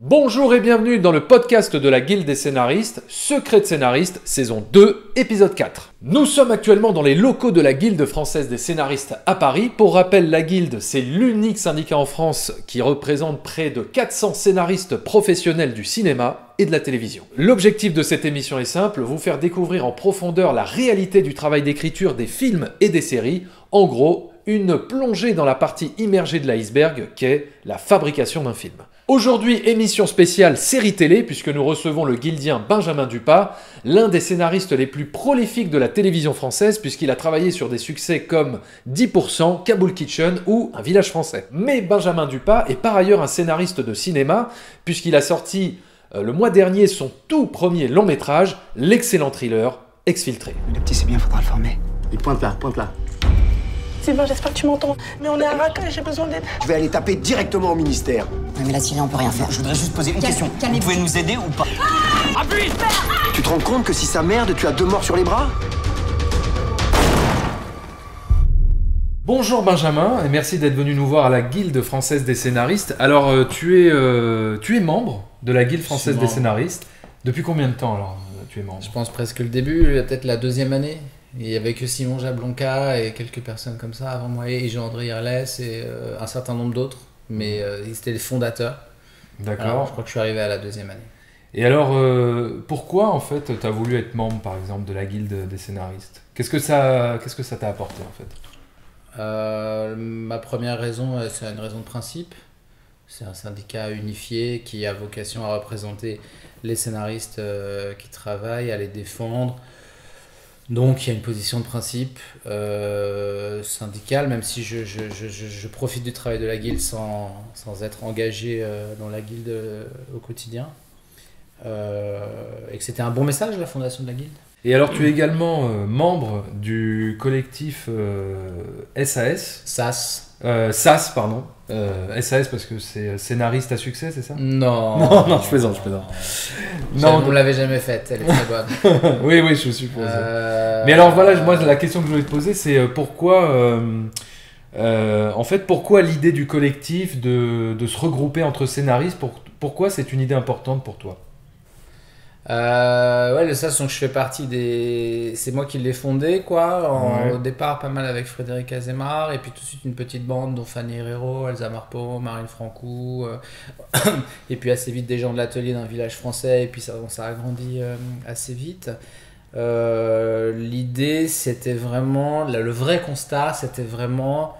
Bonjour et bienvenue dans le podcast de la Guilde des scénaristes, Secret de scénariste, saison 2, épisode 4. Nous sommes actuellement dans les locaux de la Guilde française des scénaristes à Paris. Pour rappel, la Guilde, c'est l'unique syndicat en France qui représente près de 400 scénaristes professionnels du cinéma et de la télévision. L'objectif de cette émission est simple, vous faire découvrir en profondeur la réalité du travail d'écriture des films et des séries. En gros, une plongée dans la partie immergée de l'iceberg qu'est la fabrication d'un film. Aujourd'hui, émission spéciale série télé, puisque nous recevons le guildien Benjamin Dupas, l'un des scénaristes les plus prolifiques de la télévision française, puisqu'il a travaillé sur des succès comme 10%, Kaboul Kitchen ou Un village français. Mais Benjamin Dupas est par ailleurs un scénariste de cinéma, puisqu'il a sorti le mois dernier son tout premier long métrage, l'excellent thriller Exfiltré. Le petit c'est bien, faudra le former. Il pointe là, pointe là. Sylvain, j'espère que tu m'entends. Mais on est à Raqqa et j'ai besoin d'aide. Je vais aller taper directement au ministère. Oui, mais là, Sylvain, on peut rien faire. Je voudrais juste poser une question. Vous pouvez nous aider ou pas? Tu te rends compte que si ça merde, tu as 2 morts sur les bras? Bonjour Benjamin, et merci d'être venu nous voir à la Guilde française des scénaristes. Alors, tu es membre de la Guilde française des scénaristes. Depuis combien de temps alors tu es membre? Je pense presque le début, peut-être la deuxième année. Il n'y avait que Simon Jablonka et quelques personnes comme ça avant moi, et Jean-André Irles et un certain nombre d'autres, mais ils étaient les fondateurs. D'accord. Alors, je crois que je suis arrivé à la deuxième année. Et alors, pourquoi en fait tu as voulu être membre par exemple de la Guilde des scénaristes? Qu'est-ce que ça t'a apporté en fait? Ma première raison, c'est une raison de principe. C'est un syndicat unifié qui a vocation à représenter les scénaristes qui travaillent, à les défendre. Donc il y a une position de principe syndicale, même si je profite du travail de la Guilde sans être engagé dans la Guilde au quotidien. Et que c'était un bon message, la fondation de la Guilde. Et alors tu es également membre du collectif SAS. SAS, pardon. SAS parce que c'est scénariste à succès, c'est ça? Non. Non, je plaisante. Non, vous ne l'avez jamais faite, elle est très bonne. oui, je suppose. Mais alors voilà, moi la question que je voulais te poser, c'est pourquoi, pourquoi l'idée du collectif de se regrouper entre scénaristes, pourquoi c'est une idée importante pour toi? Ouais, le SAS, donc je fais partie des... C'est moi qui l'ai fondé, quoi. Ouais. Au départ, pas mal avec Frédéric Azémar, et puis tout de suite une petite bande, dont Fanny Herrero, Elsa Marpeau, Marine Francou, et puis assez vite des gens de l'atelier d'un village français, et puis ça a grandi assez vite. L'idée, c'était vraiment... Le vrai constat, c'était vraiment...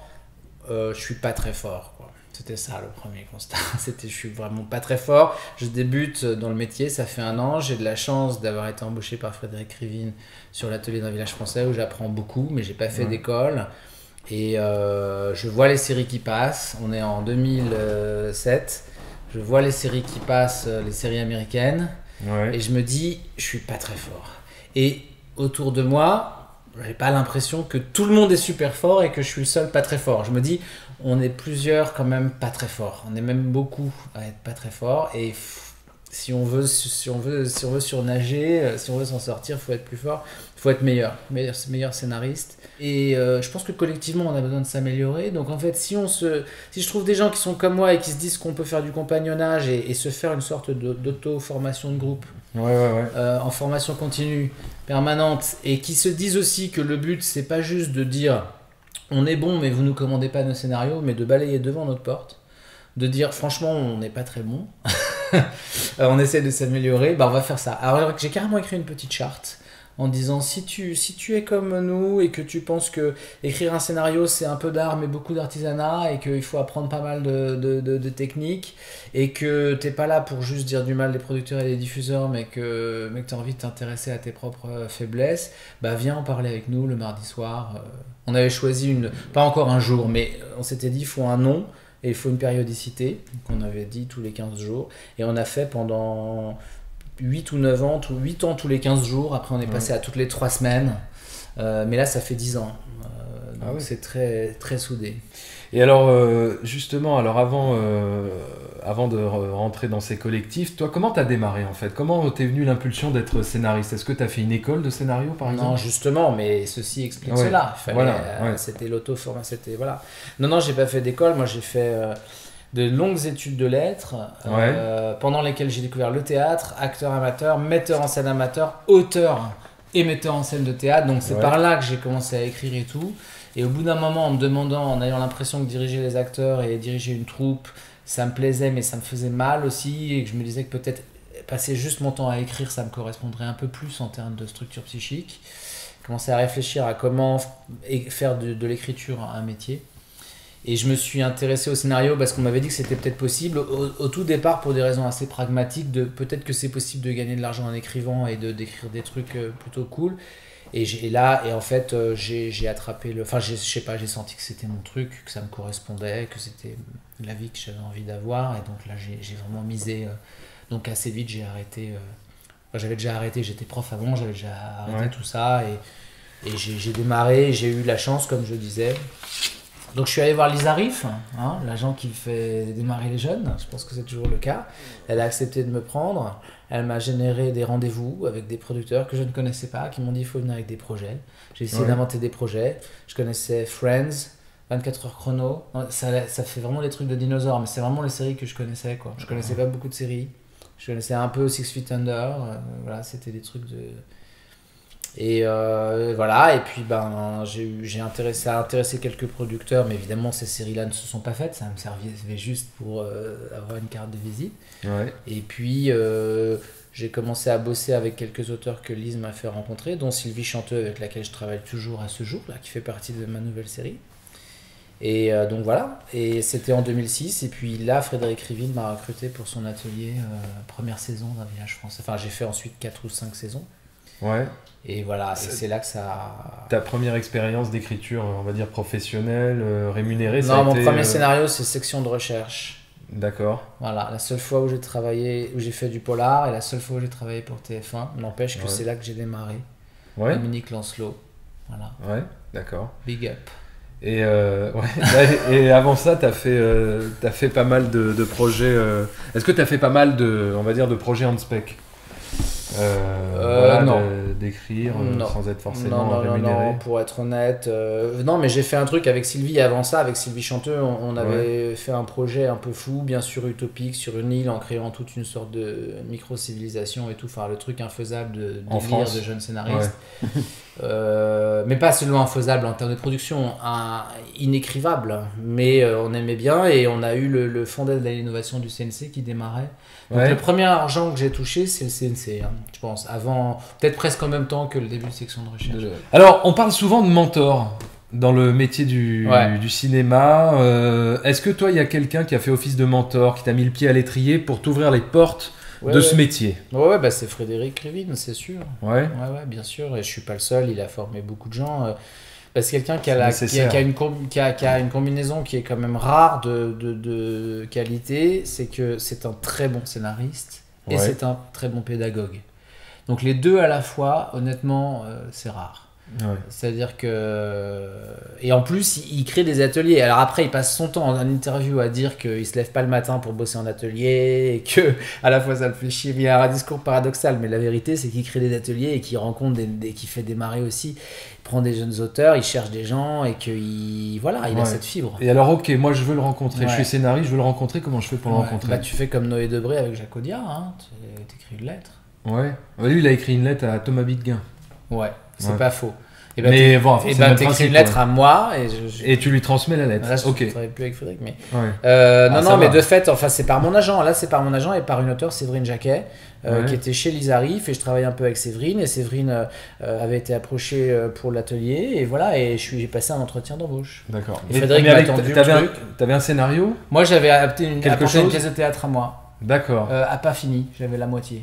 je suis pas très fort, quoi. C'était ça le premier constat, c'était je suis vraiment pas très fort, je débute dans le métier, ça fait 1 an, j'ai de la chance d'avoir été embauché par Frédéric Rivine sur l'atelier d'un village français où j'apprends beaucoup, mais j'ai pas fait d'école, et je vois les séries qui passent, on est en 2007, je vois les séries qui passent, les séries américaines, et je me dis, je suis pas très fort. Et autour de moi, j'ai pas l'impression que tout le monde est super fort et que je suis le seul pas très fort. Je me dis, on est plusieurs quand même pas très forts. On est même beaucoup à être pas très forts. Et si on veut surnager, si on veut s'en sortir, faut être plus fort, faut être meilleur scénariste. Et je pense que collectivement, on a besoin de s'améliorer. Donc en fait, si je trouve des gens qui sont comme moi et qui se disent qu'on peut faire du compagnonnage et se faire une sorte d'auto-formation de groupe, en formation continue, permanente, et qui se disent aussi que le but, c'est pas juste de dire on est bon, mais vous nous commandez pas nos scénarios, mais de balayer devant notre porte, de dire franchement, on n'est pas très bon, on essaie de s'améliorer, on va faire ça. Alors j'ai carrément écrit une petite charte en disant si tu es comme nous et que tu penses que écrire un scénario c'est un peu d'art mais beaucoup d'artisanat et qu'il faut apprendre pas mal de techniques et que t'es pas là pour juste dire du mal des producteurs et des diffuseurs mais que t'as envie de t'intéresser à tes propres faiblesses, viens en parler avec nous le mardi soir. On avait choisi pas encore un jour, mais on s'était dit il faut un nom et il faut une périodicité, donc on avait dit tous les 15 jours et on a fait pendant 8 ou 9 ans, 8 ans tous les 15 jours, après on est passé à toutes les 3 semaines, mais là ça fait 10 ans, donc c'est très, très soudé. Et alors justement, avant de rentrer dans ces collectifs, toi comment t'as démarré en fait? Comment t'es venu l'impulsion d'être scénariste? Est-ce que t'as fait une école de scénario par exemple? Non justement, mais ceci explique cela. Il fallait, c'était l'auto-formation, c'était voilà. Non, j'ai pas fait d'école, moi j'ai fait de longues études de lettres, pendant lesquelles j'ai découvert le théâtre, acteur amateur, metteur en scène amateur, auteur et metteur en scène de théâtre. Donc c'est par là que j'ai commencé à écrire et tout. Et au bout d'un moment, en me demandant, en ayant l'impression que diriger les acteurs et diriger une troupe, ça me plaisait, mais ça me faisait mal aussi, et que je me disais que peut-être passer juste mon temps à écrire, ça me correspondrait un peu plus en termes de structure psychique. J'ai commencé à réfléchir à comment faire de l'écriture un métier. Et je me suis intéressé au scénario parce qu'on m'avait dit que c'était peut-être possible, au tout départ pour des raisons assez pragmatiques, de peut-être que c'est possible de gagner de l'argent en écrivant et d'écrire des trucs plutôt cool. Et en fait, j'ai attrapé enfin, je sais pas, j'ai senti que c'était mon truc, que ça me correspondait, que c'était la vie que j'avais envie d'avoir. Et donc là, j'ai vraiment misé. Donc assez vite, j'ai arrêté. J'avais déjà arrêté, j'étais prof avant, j'avais déjà arrêté tout ça. Et j'ai démarré, j'ai eu la chance, comme je disais. Donc je suis allé voir Lisa Riff, l'agent qui fait démarrer les jeunes, je pense que c'est toujours le cas. Elle a accepté de me prendre, elle m'a généré des rendez-vous avec des producteurs que je ne connaissais pas, qui m'ont dit il faut venir avec des projets. J'ai essayé d'inventer des projets, je connaissais Friends, 24 heures chrono, ça fait vraiment des trucs de dinosaures, mais c'est vraiment les séries que je connaissais, quoi. Je connaissais pas beaucoup de séries, je connaissais un peu Six Feet Under, voilà, c'était des trucs de... Et voilà, et puis ça a intéressé quelques producteurs, mais évidemment ces séries-là ne se sont pas faites, ça me servait juste pour avoir une carte de visite. Et puis j'ai commencé à bosser avec quelques auteurs que Lise m'a fait rencontrer, dont Sylvie Chanteux, avec laquelle je travaille toujours à ce jour, là, qui fait partie de ma nouvelle série. Et donc voilà, et c'était en 2006, et puis là Frédéric Riville m'a recruté pour son atelier, première saison d'un village français. Enfin, j'ai fait ensuite 4 ou 5 saisons. Et voilà, c'est là que ça... Ta première expérience d'écriture, on va dire professionnelle, rémunérée, Non, mon premier scénario, c'est section de recherche. D'accord. Voilà, la seule fois où j'ai travaillé, où j'ai fait du polar, et la seule fois où j'ai travaillé pour TF1. N'empêche que c'est là que j'ai démarré. Dominique Lancelot. Voilà. Ouais, d'accord. Big up. Et, et avant ça, t'as fait pas mal de projets. Est-ce que t'as fait pas mal de projets on spec? Non. D'écrire sans être forcément rémunéré. Non, pour être honnête. Non, mais j'ai fait un truc avec Sylvie avant ça, avec Sylvie Chanteux. On avait fait un projet un peu fou, bien sûr utopique, sur une île en créant toute une sorte de micro-civilisation et tout. Enfin, le truc infaisable de délire de jeunes scénaristes. Mais pas seulement infaisable en termes de production, inécrivable. Mais on aimait bien et on a eu le fonds d'aide à l'innovation du CNC qui démarrait. Donc le premier argent que j'ai touché, c'est le CNC, je pense, avant, peut-être presque en même temps que le début de section de recherche. Alors, on parle souvent de mentor dans le métier du cinéma. Est-ce que toi, il y a quelqu'un qui a fait office de mentor, qui t'a mis le pied à l'étrier pour t'ouvrir les portes de ce métier? Ouais, c'est Frédéric Riville, c'est sûr. Ouais, bien sûr, et je suis pas le seul, il a formé beaucoup de gens. C'est quelqu'un qui a une combinaison qui est quand même rare de qualité, c'est que c'est un très bon scénariste et c'est un très bon pédagogue. Donc les deux à la fois, honnêtement, c'est rare. C'est-à-dire que... Et en plus, il crée des ateliers. Alors après, il passe son temps en interview à dire qu'il se lève pas le matin pour bosser en atelier et que à la fois ça le fait chier. Il y a un discours paradoxal, mais la vérité, c'est qu'il crée des ateliers et qu'il rencontre qu'il fait démarrer aussi. Il prend des jeunes auteurs, il cherche des gens et qu'il a cette fibre. Et alors, ok, moi je veux le rencontrer. Je suis scénariste, je veux le rencontrer. Comment je fais pour le rencontrer? Tu fais comme Noé Debré avec Jacques Audiard, tu écris une lettre. Lui, il a écrit une lettre à Thomas Bidguin. C'est pas faux. Mais t'écris une lettre à moi et tu lui transmets la lettre. Là, je ne travaille plus avec Frédéric, mais mais de fait, enfin c'est par mon agent. Là, c'est par mon agent et par une auteure, Séverine Jacquet, qui était chez Lisa Riff, et je travaillais un peu avec Séverine. Et Séverine avait été approchée pour l'atelier, et voilà. Et j'ai passé un entretien d'embauche. D'accord. Et Frédéric m'a attendu. T'avais un scénario? Moi, j'avais apporté une pièce de théâtre à moi. D'accord. Pas fini, j'avais la moitié.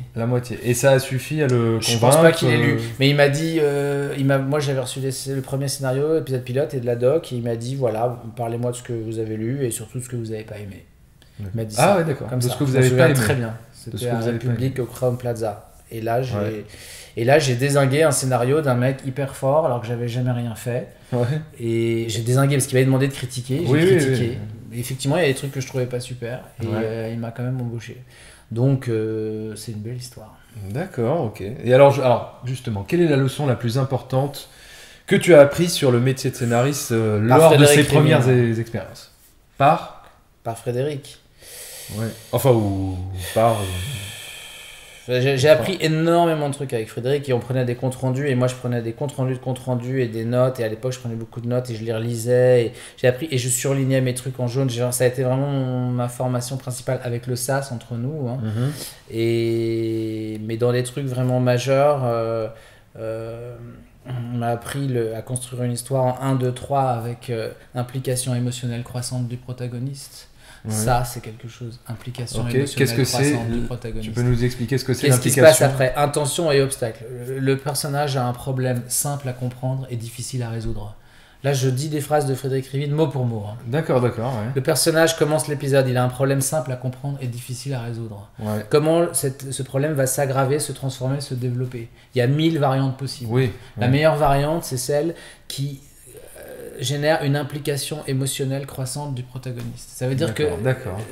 Et ça a suffi à le convaincre? Je pense pas qu'il ait lu, mais il m'a dit, moi j'avais reçu le premier scénario, épisode pilote et de la doc, et il m'a dit voilà, parlez-moi de ce que vous avez lu et surtout de ce que vous n'avez pas aimé. Il m'a dit ça. D'accord. Comme de ça. Ce que vous avez pas aimé. Très bien. C'était à République au Crown Plaza. Et là, j'ai dézingué un scénario d'un mec hyper fort alors que j'avais jamais rien fait. Et j'ai dézingué parce qu'il m'avait demandé de critiquer. J'ai critiqué. Et effectivement, il y a des trucs que je trouvais pas super. Et il m'a quand même embauché. Donc, c'est une belle histoire. D'accord, ok. Et alors, justement, quelle est la leçon la plus importante que tu as apprise sur le métier de scénariste lors de ces premières expériences? par Frédéric. Ouais. Enfin, ou par... J'ai appris énormément de trucs avec Frédéric et on prenait des comptes rendus et moi je prenais des comptes rendus et des notes et à l'époque je prenais beaucoup de notes et je les relisais et j'ai appris et je surlignais mes trucs en jaune. Ça a été vraiment ma formation principale avec le SAS entre nous. Hein. Mais dans des trucs vraiment majeurs, on m'a appris à construire une histoire en 1, 2, 3 avec implication émotionnelle croissante du protagoniste. Ouais. Ça, c'est quelque chose. Implication émotionnelle croissante du protagoniste. Tu peux nous expliquer ce que c'est l'implication ? Qu'est-ce qui se passe après ? Intention et obstacle. Le personnage a un problème simple à comprendre et difficile à résoudre. Là, je dis des phrases de Frédéric Rivine mot pour mot. Hein. D'accord. Ouais. Le personnage commence l'épisode, il a un problème simple à comprendre et difficile à résoudre. Ouais. Comment ce problème va s'aggraver, se transformer, se développer ? Il y a 1000 variantes possibles. Oui. La meilleure variante, c'est celle qui génère une implication émotionnelle croissante du protagoniste. Ça veut dire que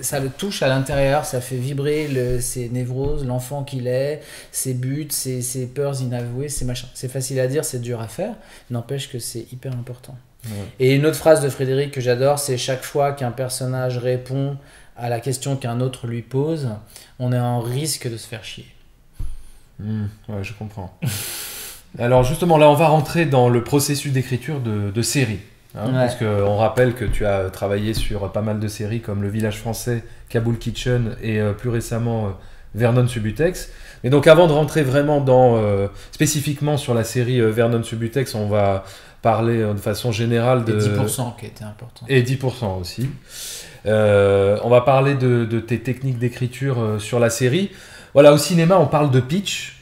ça le touche à l'intérieur, ça fait vibrer ses névroses, l'enfant qu'il est, ses buts, ses peurs inavouées, ses machins. C'est facile à dire, c'est dur à faire, n'empêche que c'est hyper important. Ouais. Et une autre phrase de Frédéric que j'adore, c'est chaque fois qu'un personnage répond à la question qu'un autre lui pose, on est en risque de se faire chier. Ouais, je comprends. Alors justement, là, on va rentrer dans le processus d'écriture de séries. Parce qu'on rappelle que tu as travaillé sur pas mal de séries comme Le Village Français, Kaboul Kitchen et plus récemment Vernon Subutex. Mais donc avant de rentrer vraiment spécifiquement sur la série Vernon Subutex, on va parler de façon générale de... Et 10% qui était important. Et 10% aussi. On va parler de tes techniques d'écriture sur la série. Voilà, au cinéma, on parle de pitch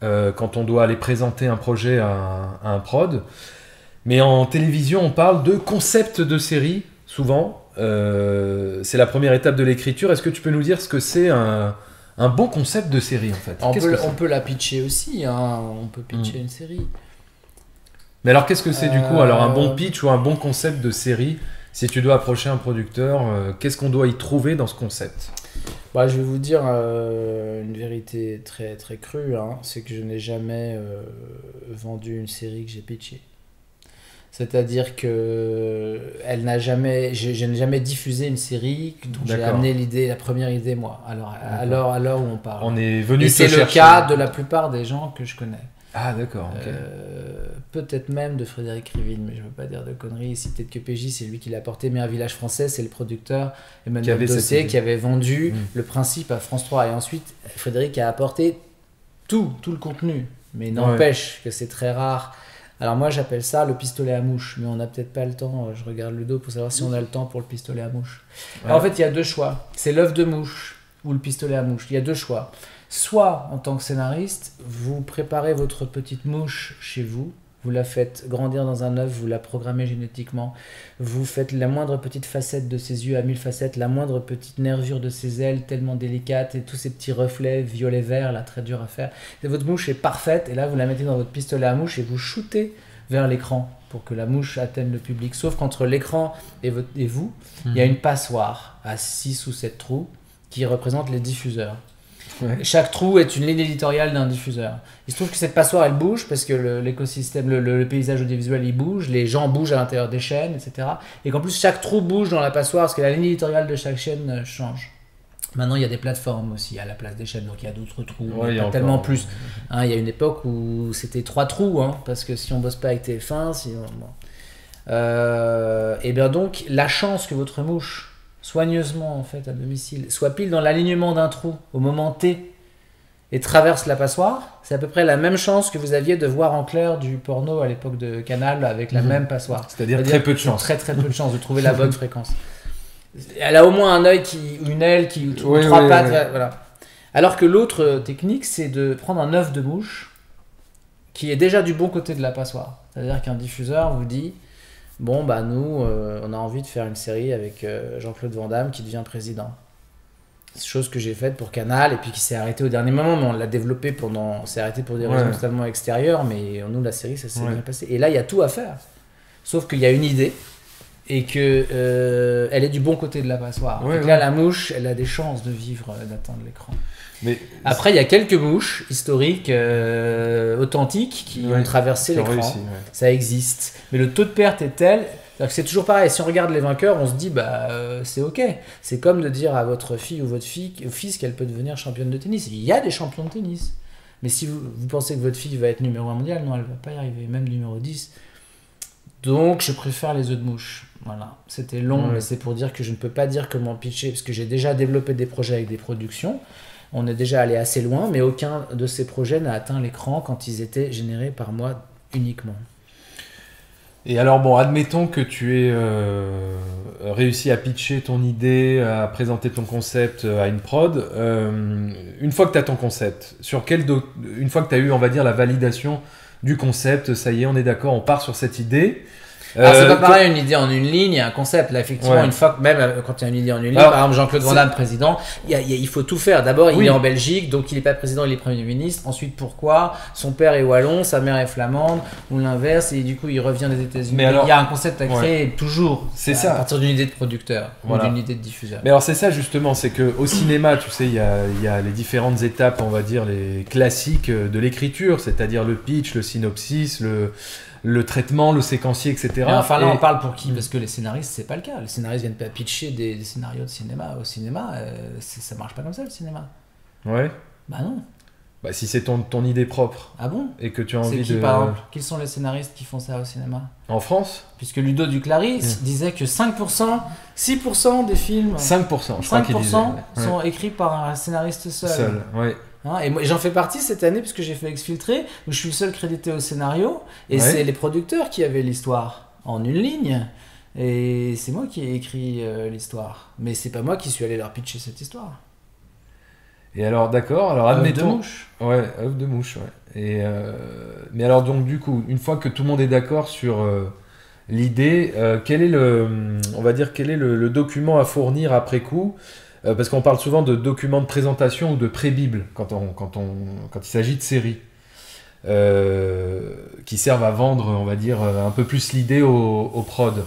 quand on doit aller présenter un projet à un prod. Mais en télévision, on parle de concept de série, souvent. C'est la première étape de l'écriture. Est-ce que tu peux nous dire ce que c'est un bon concept de série, en fait ? On peut la pitcher aussi, hein. On peut pitcher une série. Mais alors, qu'est-ce que c'est du coup ? Alors, un bon pitch ou un bon concept de série, si tu dois approcher un producteur, qu'est-ce qu'on doit y trouver dans ce concept ? Je vais vous dire une vérité très, très crue, hein. C'est que je n'ai jamais vendu une série que j'ai pitchée. C'est-à-dire que je n'ai jamais diffusé une série dont j'ai amené la première idée moi. Alors à l'heure où on parle. On est venu et c'est le cas de la plupart des gens que je connais. Ah d'accord. Okay. Peut-être même de Frédéric Rivine, mais je ne veux pas dire de conneries. Si peut-être que PJ, c'est lui qui l'a porté, mais Un Village Français, c'est le producteur Emmanuel Dossé qui avait vendu le principe à France 3. Et ensuite, Frédéric a apporté tout le contenu. Mais n'empêche que c'est très rare. Alors moi j'appelle ça le pistolet à mouche, mais on n'a peut-être pas le temps, je regarde Ludo pour savoir si on a le temps pour le pistolet à mouche. Alors, en fait il y a deux choix, c'est l'œuf de mouche ou le pistolet à mouche, il y a deux choix. Soit en tant que scénariste, vous préparez votre petite mouche chez vous, vous la faites grandir dans un œuf, vous la programmez génétiquement, vous faites la moindre petite facette de ses yeux à 1000 facettes, la moindre petite nervure de ses ailes tellement délicate et tous ces petits reflets violet-vert là très dur à faire. Et votre mouche est parfaite et là vous la mettez dans votre pistolet à mouche et vous shootez vers l'écran pour que la mouche atteigne le public. Sauf qu'entre l'écran et vous, il y a une passoire à 6 ou 7 trous qui représente les diffuseurs. Ouais. Chaque trou est une ligne éditoriale d'un diffuseur. Il se trouve que cette passoire elle bouge parce que l'écosystème, le paysage audiovisuel il bouge, les gens bougent à l'intérieur des chaînes, etc. Et qu'en plus chaque trou bouge dans la passoire parce que la ligne éditoriale de chaque chaîne change. Maintenant il y a des plateformes aussi à la place des chaînes, donc il y a d'autres trous, il y a tellement plus. Hein, il y a une époque où c'était 3 trous, hein, parce que si on bosse pas avec TF1, sinon, et bien donc la chance que votre mouche soigneusement en fait à domicile soit pile dans l'alignement d'un trou au moment T et traverse la passoire, c'est à peu près la même chance que vous aviez de voir en clair du porno à l'époque de Canal avec la même passoire. C'est-à-dire très peu de chance. Très peu de chance de trouver la bonne fréquence. Elle a au moins un œil ou une aile ou 3 pattes, voilà. Alors que l'autre technique, c'est de prendre un œuf de mouche qui est déjà du bon côté de la passoire. C'est-à-dire qu'un diffuseur vous dit bon, nous, on a envie de faire une série avec Jean-Claude Van Damme qui devient président. C'est chose que j'ai faite pour Canal et puis qui s'est arrêtée au dernier moment, mais on l'a développée s'est arrêté pour des raisons totalement extérieures, mais nous, la série, ça s'est bien passé. Et là, il y a tout à faire. Sauf qu'il y a une idée et que elle est du bon côté de la passoire. Donc là, la mouche, elle a des chances de vivre, d'atteindre l'écran. Mais après, il y a quelques mouches historiques, authentiques, qui ont traversé l'écran. Ça existe. Mais le taux de perte est tel, C'est toujours pareil, si on regarde les vainqueurs, on se dit c'est ok. C'est comme de dire à votre fille ou votre fils qu'elle peut devenir championne de tennis. Il y a des champions de tennis. Mais si vous pensez que votre fille va être numéro 1 mondial, non, elle va pas y arriver, même numéro 10. Donc je préfère les œufs de mouche. Voilà, c'était long, mais c'est pour dire que je ne peux pas dire comment pitcher, parce que j'ai déjà développé des projets avec des productions. On est déjà allé assez loin, mais aucun de ces projets n'a atteint l'écran quand ils étaient générés par moi uniquement. Et alors bon, admettons que tu aies réussi à pitcher ton idée, à présenter ton concept à une prod. Une fois que tu as ton concept, une fois que tu as eu, on va dire, la validation du concept, ça y est, on est d'accord, on part sur cette idée. Alors c'est pas pareil une idée en une ligne et un concept. Là effectivement une fois que même quand il y a une idée en une ligne, par exemple Jean-Claude Van Damme président, il faut tout faire. D'abord il est en Belgique, donc il est pas président, il est Premier ministre. Ensuite pourquoi son père est wallon, sa mère est flamande ou l'inverse, et du coup il revient des États-Unis. Mais il y a un concept à créer toujours. C'est ça. À partir d'une idée de producteur ou d'une idée de diffuseur. Mais alors c'est ça justement, c'est que au cinéma, tu sais, il y a les différentes étapes, on va dire les classiques de l'écriture, c'est-à-dire le pitch, le synopsis, le traitement, le séquencier, etc. Mais enfin là on parle pour qui? Parce que les scénaristes c'est pas le cas. Les scénaristes viennent pas pitcher des scénarios de cinéma. Au cinéma ça marche pas comme ça le cinéma. Ouais. Bah non. Bah si c'est ton idée propre. Ah bon? Et que tu as envie de... Par exemple, quels sont les scénaristes qui font ça au cinéma? En France? Puisque Ludo Duclaris disait que 5%, 6% des films... 5%, je crois qu'il disait. sont écrits par un scénariste seul. Ouais. Et moi, j'en fais partie cette année puisque j'ai fait Exfiltré, où je suis le seul crédité au scénario, et c'est les producteurs qui avaient l'histoire en une ligne, et c'est moi qui ai écrit l'histoire. Mais c'est pas moi qui suis allé leur pitcher cette histoire. Et alors d'accord, alors admettons... Œuf de mouche. Ouais, œuf de mouche, ouais. Et mais alors donc du coup, une fois que tout le monde est d'accord sur l'idée, quel est le document à fournir après coup? Parce qu'on parle souvent de documents de présentation ou de pré-bible quand il s'agit de séries qui servent à vendre, on va dire, un peu plus l'idée au prod.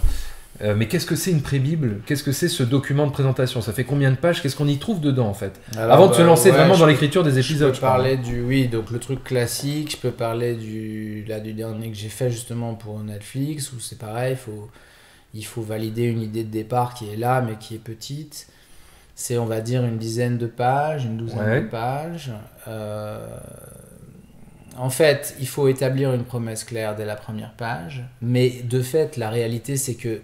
Mais qu'est-ce que c'est une pré-bible? Qu'est-ce que c'est ce document de présentation? Ça fait combien de pages? Qu'est-ce qu'on y trouve dedans en fait? Alors, avant de se lancer vraiment dans l'écriture des épisodes. Je peux parler donc le truc classique. Je peux parler du dernier que j'ai fait justement pour Netflix, où c'est pareil, il faut valider une idée de départ qui est là mais qui est petite. C'est, on va dire, une dizaine de pages, une douzaine de pages. En fait, il faut établir une promesse claire dès la première page. Mais de fait, la réalité, c'est que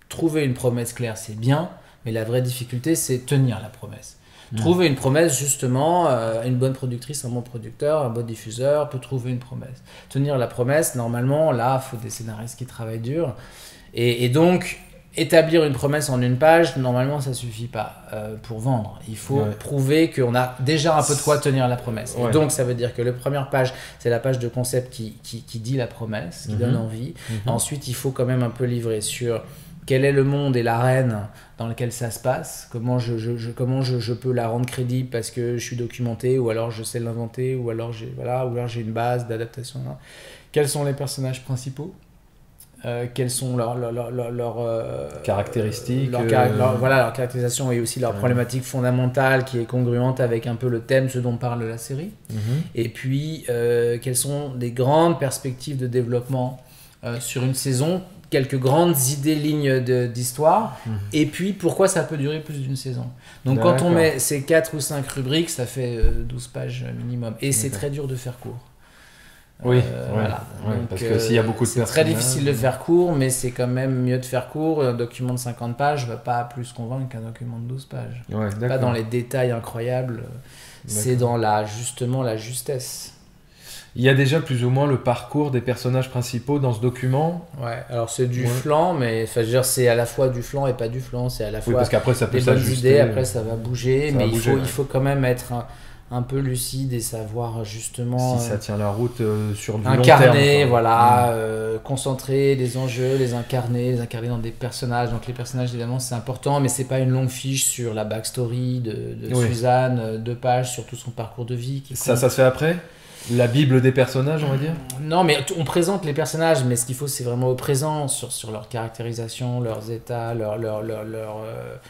trouver une promesse claire, c'est bien. Mais la vraie difficulté, c'est tenir la promesse. Trouver une promesse, justement, une bonne productrice, un bon producteur, un bon diffuseur peut trouver une promesse. Tenir la promesse, normalement, là, il faut des scénaristes qui travaillent dur. Et donc... établir une promesse en une page, normalement ça suffit pas pour vendre. Il faut prouver qu'on a déjà un peu de quoi tenir la promesse. Et donc ça veut dire que la première page, c'est la page de concept qui dit la promesse, qui donne envie. Ensuite, il faut quand même un peu livrer sur quel est le monde et l'arène dans lequel ça se passe, comment je peux la rendre crédible parce que je suis documenté, ou alors je sais l'inventer, ou alors j'ai une base d'adaptation. Quels sont les personnages principaux? Quelles sont leurs caractéristiques, leur caractérisation, et aussi leur problématique fondamentale qui est congruente avec un peu le thème, ce dont parle la série. Et puis quelles sont des grandes perspectives de développement sur une saison, quelques grandes lignes d'histoire, et puis pourquoi ça peut durer plus d'une saison. Donc quand on met ces 4 ou 5 rubriques, ça fait 12 pages minimum, et c'est très dur de faire court. Voilà. Donc, parce que s'il y a beaucoup de personnes, c'est très difficile de faire court, mais c'est quand même mieux de faire court. Un document de 50 pages ne va pas plus convaincre qu'un document de 12 pages. Pas dans les détails incroyables, c'est dans justement la justesse. Il y a déjà plus ou moins le parcours des personnages principaux dans ce document. Ouais, alors c'est du flanc, mais c'est à la fois du flanc et pas du flanc. C'est à la fois parce qu'après ça peut des bonnes idées, après ça va bouger, mais il faut quand même être un peu lucide et savoir justement si ça tient la route sur du long terme, incarner, concentrer les enjeux, les incarner dans des personnages. Donc les personnages évidemment c'est important, mais c'est pas une longue fiche sur la backstory de Suzanne, 2 pages sur tout son parcours de vie. Ça se fait après? La Bible des personnages, on va dire. Non, mais on présente les personnages, mais ce qu'il faut, c'est vraiment au présent, sur leur caractérisation, leurs états,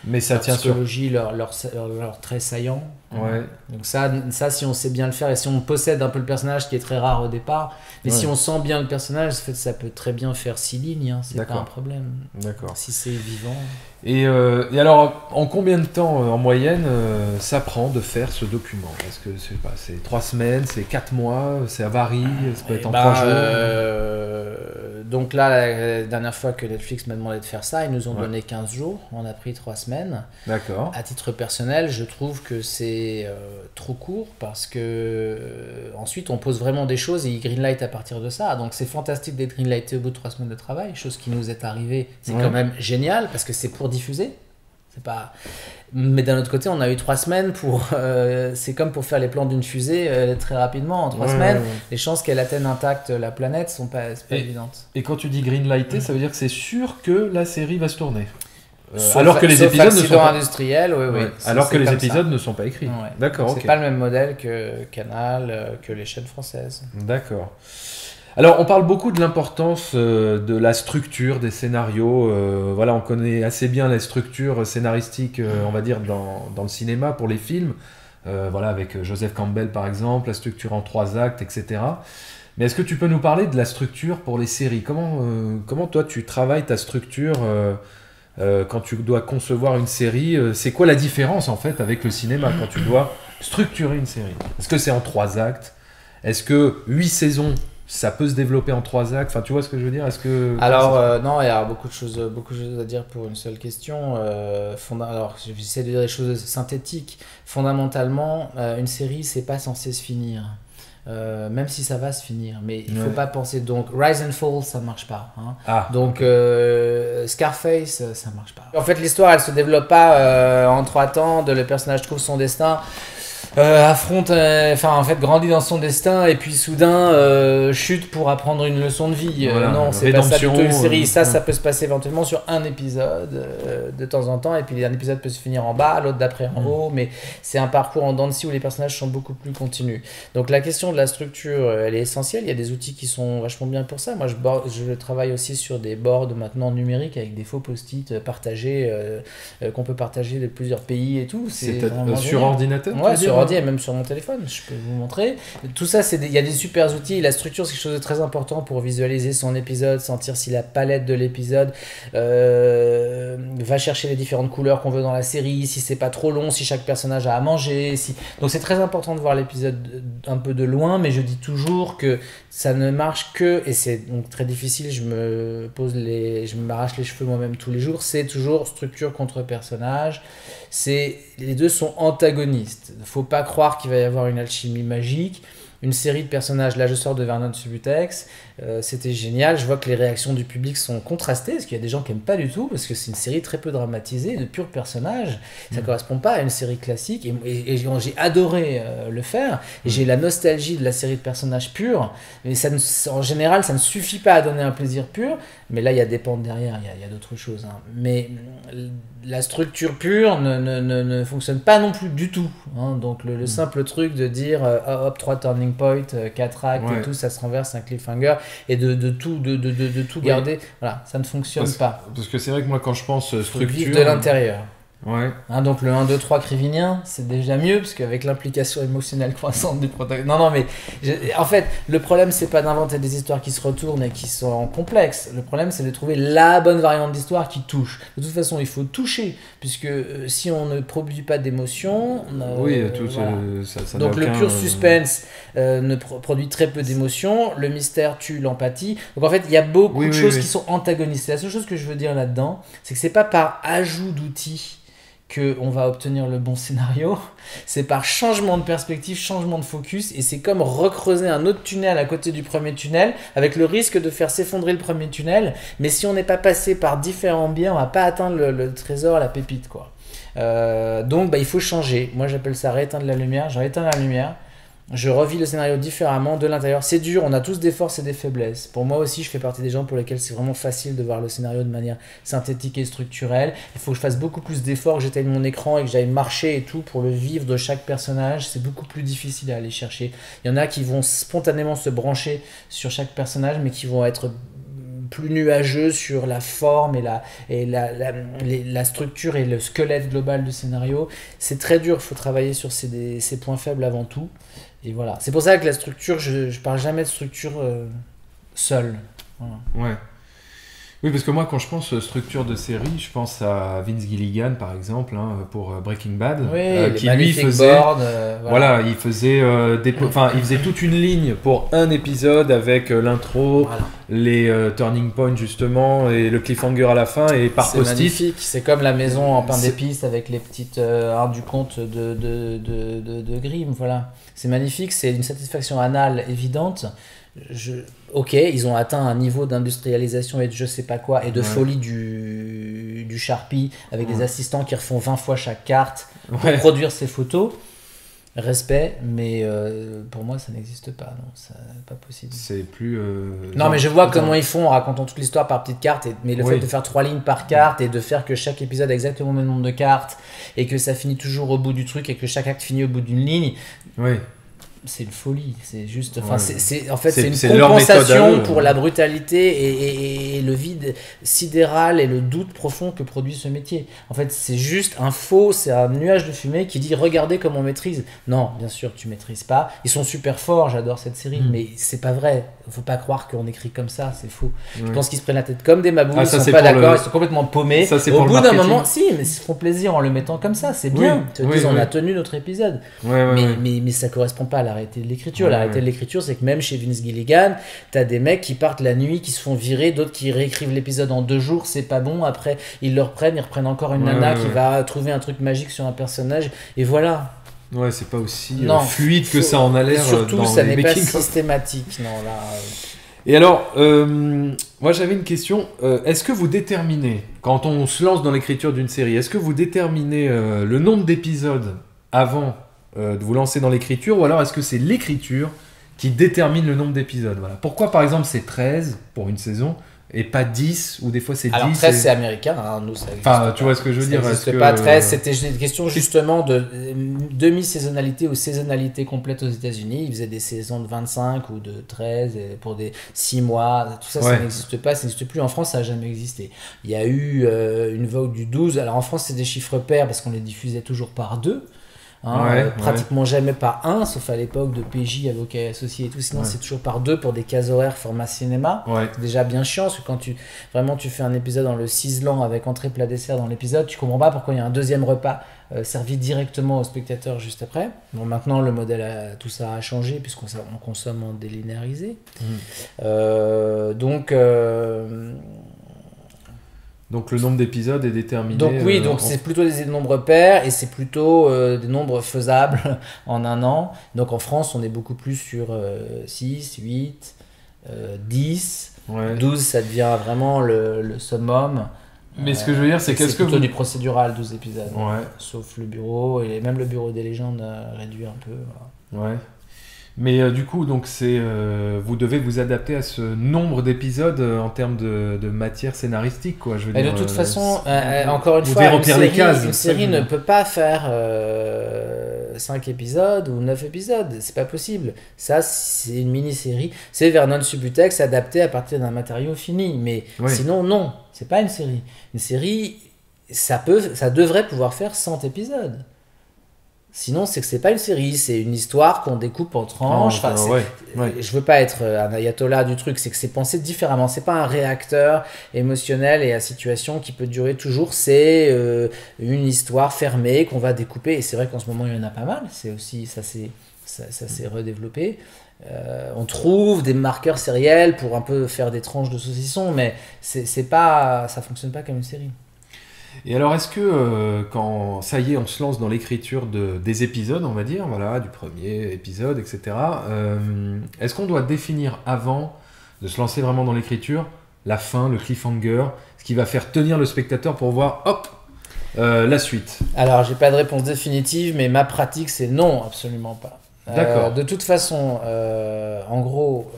Mais ça leur tient sur. psychologie, leurs traits saillants. Ouais. Donc ça, si on sait bien le faire, et si on possède un peu le personnage, qui est très rare au départ, mais si on sent bien le personnage, en fait, ça peut très bien faire 6 lignes, hein, c'est pas D'accord. un problème. D'accord. Si c'est vivant. Et alors, en combien de temps, en moyenne, ça prend de faire ce document? Est-ce que c'est 3 semaines, c'est 4 mois, ça varie, ça peut être en 3 jours? Donc là, la dernière fois que Netflix m'a demandé de faire ça, ils nous ont donné 15 jours, on a pris 3 semaines. D'accord. À titre personnel, je trouve que c'est trop court parce que ensuite on pose vraiment des choses et ils greenlight à partir de ça. Donc c'est fantastique d'être greenlighté au bout de 3 semaines de travail, chose qui nous est arrivée. C'est quand même génial parce que c'est pour diffuser. C'est pas... Mais d'un autre côté, on a eu 3 semaines pour. C'est comme pour faire les plans d'une fusée très rapidement. En 3 semaines, les chances qu'elle atteigne intacte la planète sont pas évidentes. Et quand tu dis greenlighté, ça veut dire que c'est sûr que la série va se tourner. Sauf alors que les épisodes ne sont pas industriel, oui. Alors que les comme épisodes ça. ne sont pas écrits. Ouais. D'accord. C'est ok. pas le même modèle que Canal, que les chaînes françaises. D'accord. Alors, on parle beaucoup de l'importance de la structure des scénarios. Voilà, on connaît assez bien la structure scénaristique, on va dire, dans le cinéma pour les films. Voilà, avec Joseph Campbell, par exemple, la structure en 3 actes, etc. Mais est-ce que tu peux nous parler de la structure pour les séries? Comment toi, tu travailles ta structure quand tu dois concevoir une série? C'est quoi la différence, en fait, avec le cinéma quand tu dois structurer une série? Est-ce que c'est en 3 actes? Est-ce que 8 saisons ça peut se développer en 3 actes? Enfin, tu vois ce que je veux dire? Est-ce que... Alors, non, il y a beaucoup de choses à dire pour une seule question. Alors, j'essaie de dire des choses synthétiques. Fondamentalement, une série, c'est pas censé se finir. Même si ça va se finir. Mais il faut pas penser... Donc, Rise and Fall, ça marche pas. Hein. Donc, Scarface, ça marche pas. En fait, l'histoire, elle se développe pas en 3 temps. Le personnage trouve son destin... grandit dans son destin et puis soudain chute pour apprendre une leçon de vie. Non, c'est pas ça du tout une série. Ça peut se passer éventuellement sur un épisode de temps en temps, et puis un épisode peut se finir en bas, l'autre d'après en haut, mais c'est un parcours en dents de scie où les personnages sont beaucoup plus continus. Donc la question de la structure, elle est essentielle. Il y a des outils qui sont vachement bien pour ça. Moi, je travaille aussi sur des boards maintenant numériques avec des faux post-it partagés qu'on peut partager de plusieurs pays et tout. C'est sur ordinateur? Ouais, sur ordi et même sur mon téléphone, je peux vous montrer. Tout ça, il y a des super outils. La structure, c'est quelque chose de très important pour visualiser son épisode, sentir si la palette de l'épisode va chercher les différentes couleurs qu'on veut dans la série, si c'est pas trop long, si chaque personnage a à manger. Donc c'est très important de voir l'épisode un peu de loin, mais je dis toujours que ça ne marche que, et c'est donc très difficile, je m'arrache les cheveux moi-même tous les jours, c'est toujours structure contre personnage. Les deux sont antagonistes. Faut pas croire qu'il va y avoir une alchimie magique. Une série de personnages, là je sors de Vernon Subutex, c'était génial. Je vois que les réactions du public sont contrastées, parce qu'il y a des gens qui n'aiment pas du tout, parce que c'est une série très peu dramatisée, de purs personnages. Ça correspond pas à une série classique, et j'ai adoré le faire, et j'ai la nostalgie de la série de personnages purs, mais en général ça ne suffit pas à donner un plaisir pur, mais là il y a des pentes derrière, il y a d'autres choses. Hein. Mais la structure pure ne fonctionne pas non plus du tout. Hein. Donc le simple truc de dire hop, 3 turning points, 4 actes et tout, ça se renverse un cliffhanger, et de tout garder, voilà, ça ne fonctionne pas. Parce que c'est vrai que moi quand je pense structure... Vivre de l'intérieur. Ouais. Hein, donc le 1, 2, 3 crivinien, c'est déjà mieux, parce qu'avec l'implication émotionnelle croissante du protagoniste... Non, mais en fait, le problème, c'est pas d'inventer des histoires qui se retournent et qui sont complexes. Le problème, c'est de trouver la bonne variante d'histoire qui touche. De toute façon, il faut toucher, puisque si on ne produit pas d'émotion... voilà. Ça donc n'a le pur suspense ne produit très peu d'émotion, le mystère tue l'empathie. Donc en fait, il y a beaucoup de choses qui sont antagonistes. La seule chose que je veux dire là-dedans, c'est que c'est pas par ajout d'outils qu'on va obtenir le bon scénario, c'est par changement de perspective, changement de focus, et c'est comme recreuser un autre tunnel à côté du premier tunnel, avec le risque de faire s'effondrer le premier tunnel, mais si on n'est pas passé par différents biais, on va pas atteindre le trésor, la pépite, quoi. Donc il faut changer. Moi j'appelle ça rééteindre la lumière. J'ai éteint la lumière, Je revis le scénario différemment de l'intérieur. C'est dur, on a tous des forces et des faiblesses. Pour moi aussi, je fais partie des gens pour lesquels c'est vraiment facile de voir le scénario de manière synthétique et structurelle. Il faut que je fasse beaucoup plus d'efforts, que j'éteigne mon écran et que j'aille marcher et tout pour le vivre de chaque personnage. C'est beaucoup plus difficile à aller chercher. Il y en a qui vont spontanément se brancher sur chaque personnage, mais qui vont être plus nuageux sur la forme et la structure et le squelette global du scénario. C'est très dur, il faut travailler sur ces points faibles avant tout. Et voilà. C'est pour ça que la structure, je parle jamais de structure seule. Voilà. Ouais. Oui, parce que moi, quand je pense structure de série, je pense à Vince Gilligan, par exemple, pour Breaking Bad, qui lui faisait, voilà, il faisait il faisait toute une ligne pour un épisode avec l'intro, Voilà. les turning points justement et le cliffhanger à la fin et par C'est post-it. magnifique. C'est comme la maison en pain C'est- d'épices avec les petites du conte de Grimm. Voilà. C'est magnifique. C'est une satisfaction anale évidente. Ok, ils ont atteint un niveau d'industrialisation et de je sais pas quoi et de folie du Sharpie avec des assistants qui refont 20 fois chaque carte pour produire ces photos. Respect, mais pour moi ça n'existe pas, non, c'est pas possible. C'est plus. Non, mais je vois comment ils font en racontant toute l'histoire par petites cartes, mais le Oui. fait de faire 3 lignes par carte et de faire que chaque épisode a exactement le même nombre de cartes et que ça finit toujours au bout du truc et que chaque acte finit au bout d'une ligne, Oui. c'est une folie, c'est juste, Ouais. enfin c'est en fait C'est- c'est c'est une leur méthode à compensation eux. pour la brutalité et le vide sidéral et le doute profond que produit ce métier. En fait, c'est juste c'est un nuage de fumée qui dit regardez comme on maîtrise. Non, bien sûr, tu maîtrises pas. Ils sont super forts, j'adore cette série, mais c'est pas vrai. Faut pas croire qu'on écrit comme ça, c'est faux. Je pense qu'ils se prennent la tête comme des mabous, Ah, ils ça, sont c'est pas pour d'accord, le- ils sont complètement paumés. Ça, c'est Au pour le bout d'un marketing. moment, si, mais ils se font plaisir en le mettant comme ça, c'est bien. Oui. Ils te Oui, disent on oui. a tenu notre épisode. Ouais, Mais ça correspond pas à la réalité de l'écriture. Ouais, La réalité ouais. de l'écriture, c'est que même chez Vince Gilligan, t'as des mecs qui partent la nuit, qui se font virer, d'autres qui réécrivent l'épisode en 2 jours, c'est pas bon. Après, ils le reprennent, ils reprennent encore une Ouais, nana ouais, qui ouais. va trouver un truc magique sur un personnage, et voilà. Ouais, c'est pas aussi Non, fluide que faut- ça en a Et l'air. surtout, dans ça les n'est pas making of. systématique. Non, là. Et alors, moi j'avais une question. Est-ce que vous déterminez, quand on se lance dans l'écriture d'une série, est-ce que vous déterminez le nombre d'épisodes avant de vous lancer dans l'écriture, ou alors est-ce que c'est l'écriture qui détermine le nombre d'épisodes? Voilà. Pourquoi par exemple c'est 13 pour une saison et pas 10, ou des fois c'est 10 Alors 13 et- c'est américain, hein, nous ça existe Enfin, pas. tu vois ce que je veux Ça dire, existe est-ce que- pas 13, c'était une question justement de demi-saisonnalité ou saisonnalité complète aux États-Unis. Ils faisaient des saisons de 25 ou de 13 et pour des 6 mois, tout ça, Ouais. ça n'existe pas, ça n'existe plus. En France, ça n'a jamais existé. Il y a eu une vogue du 12. Alors en France, c'est des chiffres pairs parce qu'on les diffusait toujours par 2. Pratiquement jamais par 1, sauf à l'époque de PJ, avocats et associés et tout. Sinon, Ouais. c'est toujours par 2 pour des cases horaires format cinéma. Ouais. C'est déjà bien chiant parce que quand tu fais un épisode dans le ciselant avec entrée plat dessert dans l'épisode, tu comprends pas pourquoi il y a un deuxième repas servi directement au spectateur juste après. Bon, maintenant le modèle tout ça a changé puisqu'on consomme en délinéarisé. Donc le nombre d'épisodes est déterminé. Donc oui, donc c'est plutôt des nombres pairs et c'est plutôt des nombres faisables en un an. Donc en France, on est beaucoup plus sur 6, 8, 10, Ouais. 12, ça devient vraiment le summum. Mais ce que je veux dire, c'est qu'est-ce que plutôt vous... du procédural, 12 épisodes. Ouais. Sauf le bureau, et même le bureau des légendes a réduit un peu. Voilà. Ouais. Mais du coup, donc vous devez vous adapter à ce nombre d'épisodes en termes de matière scénaristique, quoi. Je veux Et dire, de toute façon, encore une vous fois, devez remplir les cases. une série ne peut pas faire 5 épisodes ou 9 épisodes. C'est pas possible. Ça, c'est une mini-série. C'est Vernon Subutex adapté à partir d'un matériau fini. Mais Oui. sinon, non. C'est pas une série. Une série, ça devrait pouvoir faire 100 épisodes. Sinon, c'est que c'est pas une série, c'est une histoire qu'on découpe en tranches. Enfin, ouais. je veux pas être un ayatollah du truc, c'est que c'est pensé différemment. C'est pas un réacteur émotionnel et à situation qui peut durer toujours. C'est une histoire fermée qu'on va découper. Et c'est vrai qu'en ce moment, il y en a pas mal. C'est aussi, ça s'est redéveloppé. On trouve des marqueurs sériels pour un peu faire des tranches de saucisson, mais ça fonctionne pas comme une série. Et alors, est-ce que quand ça y est, on se lance dans l'écriture des épisodes, on va dire, voilà, du premier épisode, etc., est-ce qu'on doit définir avant de se lancer vraiment dans l'écriture la fin, le cliffhanger, ce qui va faire tenir le spectateur pour voir, hop, la suite? Alors, j'ai pas de réponse définitive, mais ma pratique, c'est non, absolument pas. D'accord. De toute façon, en gros,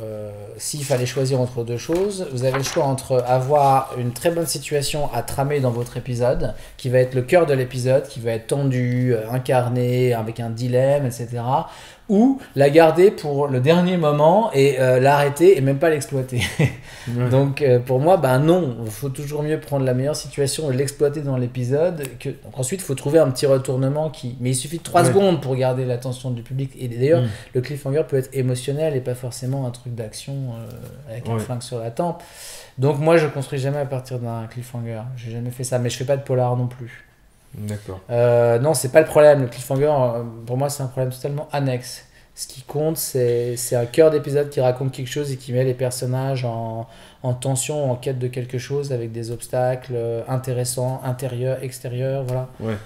s'il fallait choisir entre deux choses, vous avez le choix entre avoir une très bonne situation à tramer dans votre épisode, qui va être le cœur de l'épisode, qui va être tendu, incarné, avec un dilemme, etc. Ou la garder pour le dernier moment et l'arrêter et même pas l'exploiter. Ouais. Donc pour moi, non, il faut toujours mieux prendre la meilleure situation et l'exploiter dans l'épisode. Donc ensuite, il faut trouver un petit retournement mais il suffit de 3 secondes pour garder l'attention du public. Et d'ailleurs, le cliffhanger peut être émotionnel et pas forcément un truc d'action avec un flingue sur la tempe. Donc moi, je construis jamais à partir d'un cliffhanger. J'ai jamais fait ça, mais je fais pas de polar non plus. D'accord. Non, c'est pas le problème. Le cliffhanger, pour moi, c'est un problème totalement annexe. Ce qui compte, c'est un cœur d'épisode qui raconte quelque chose et qui met les personnages en tension, en quête de quelque chose, avec des obstacles intéressants, intérieurs, extérieurs, voilà. Ouais.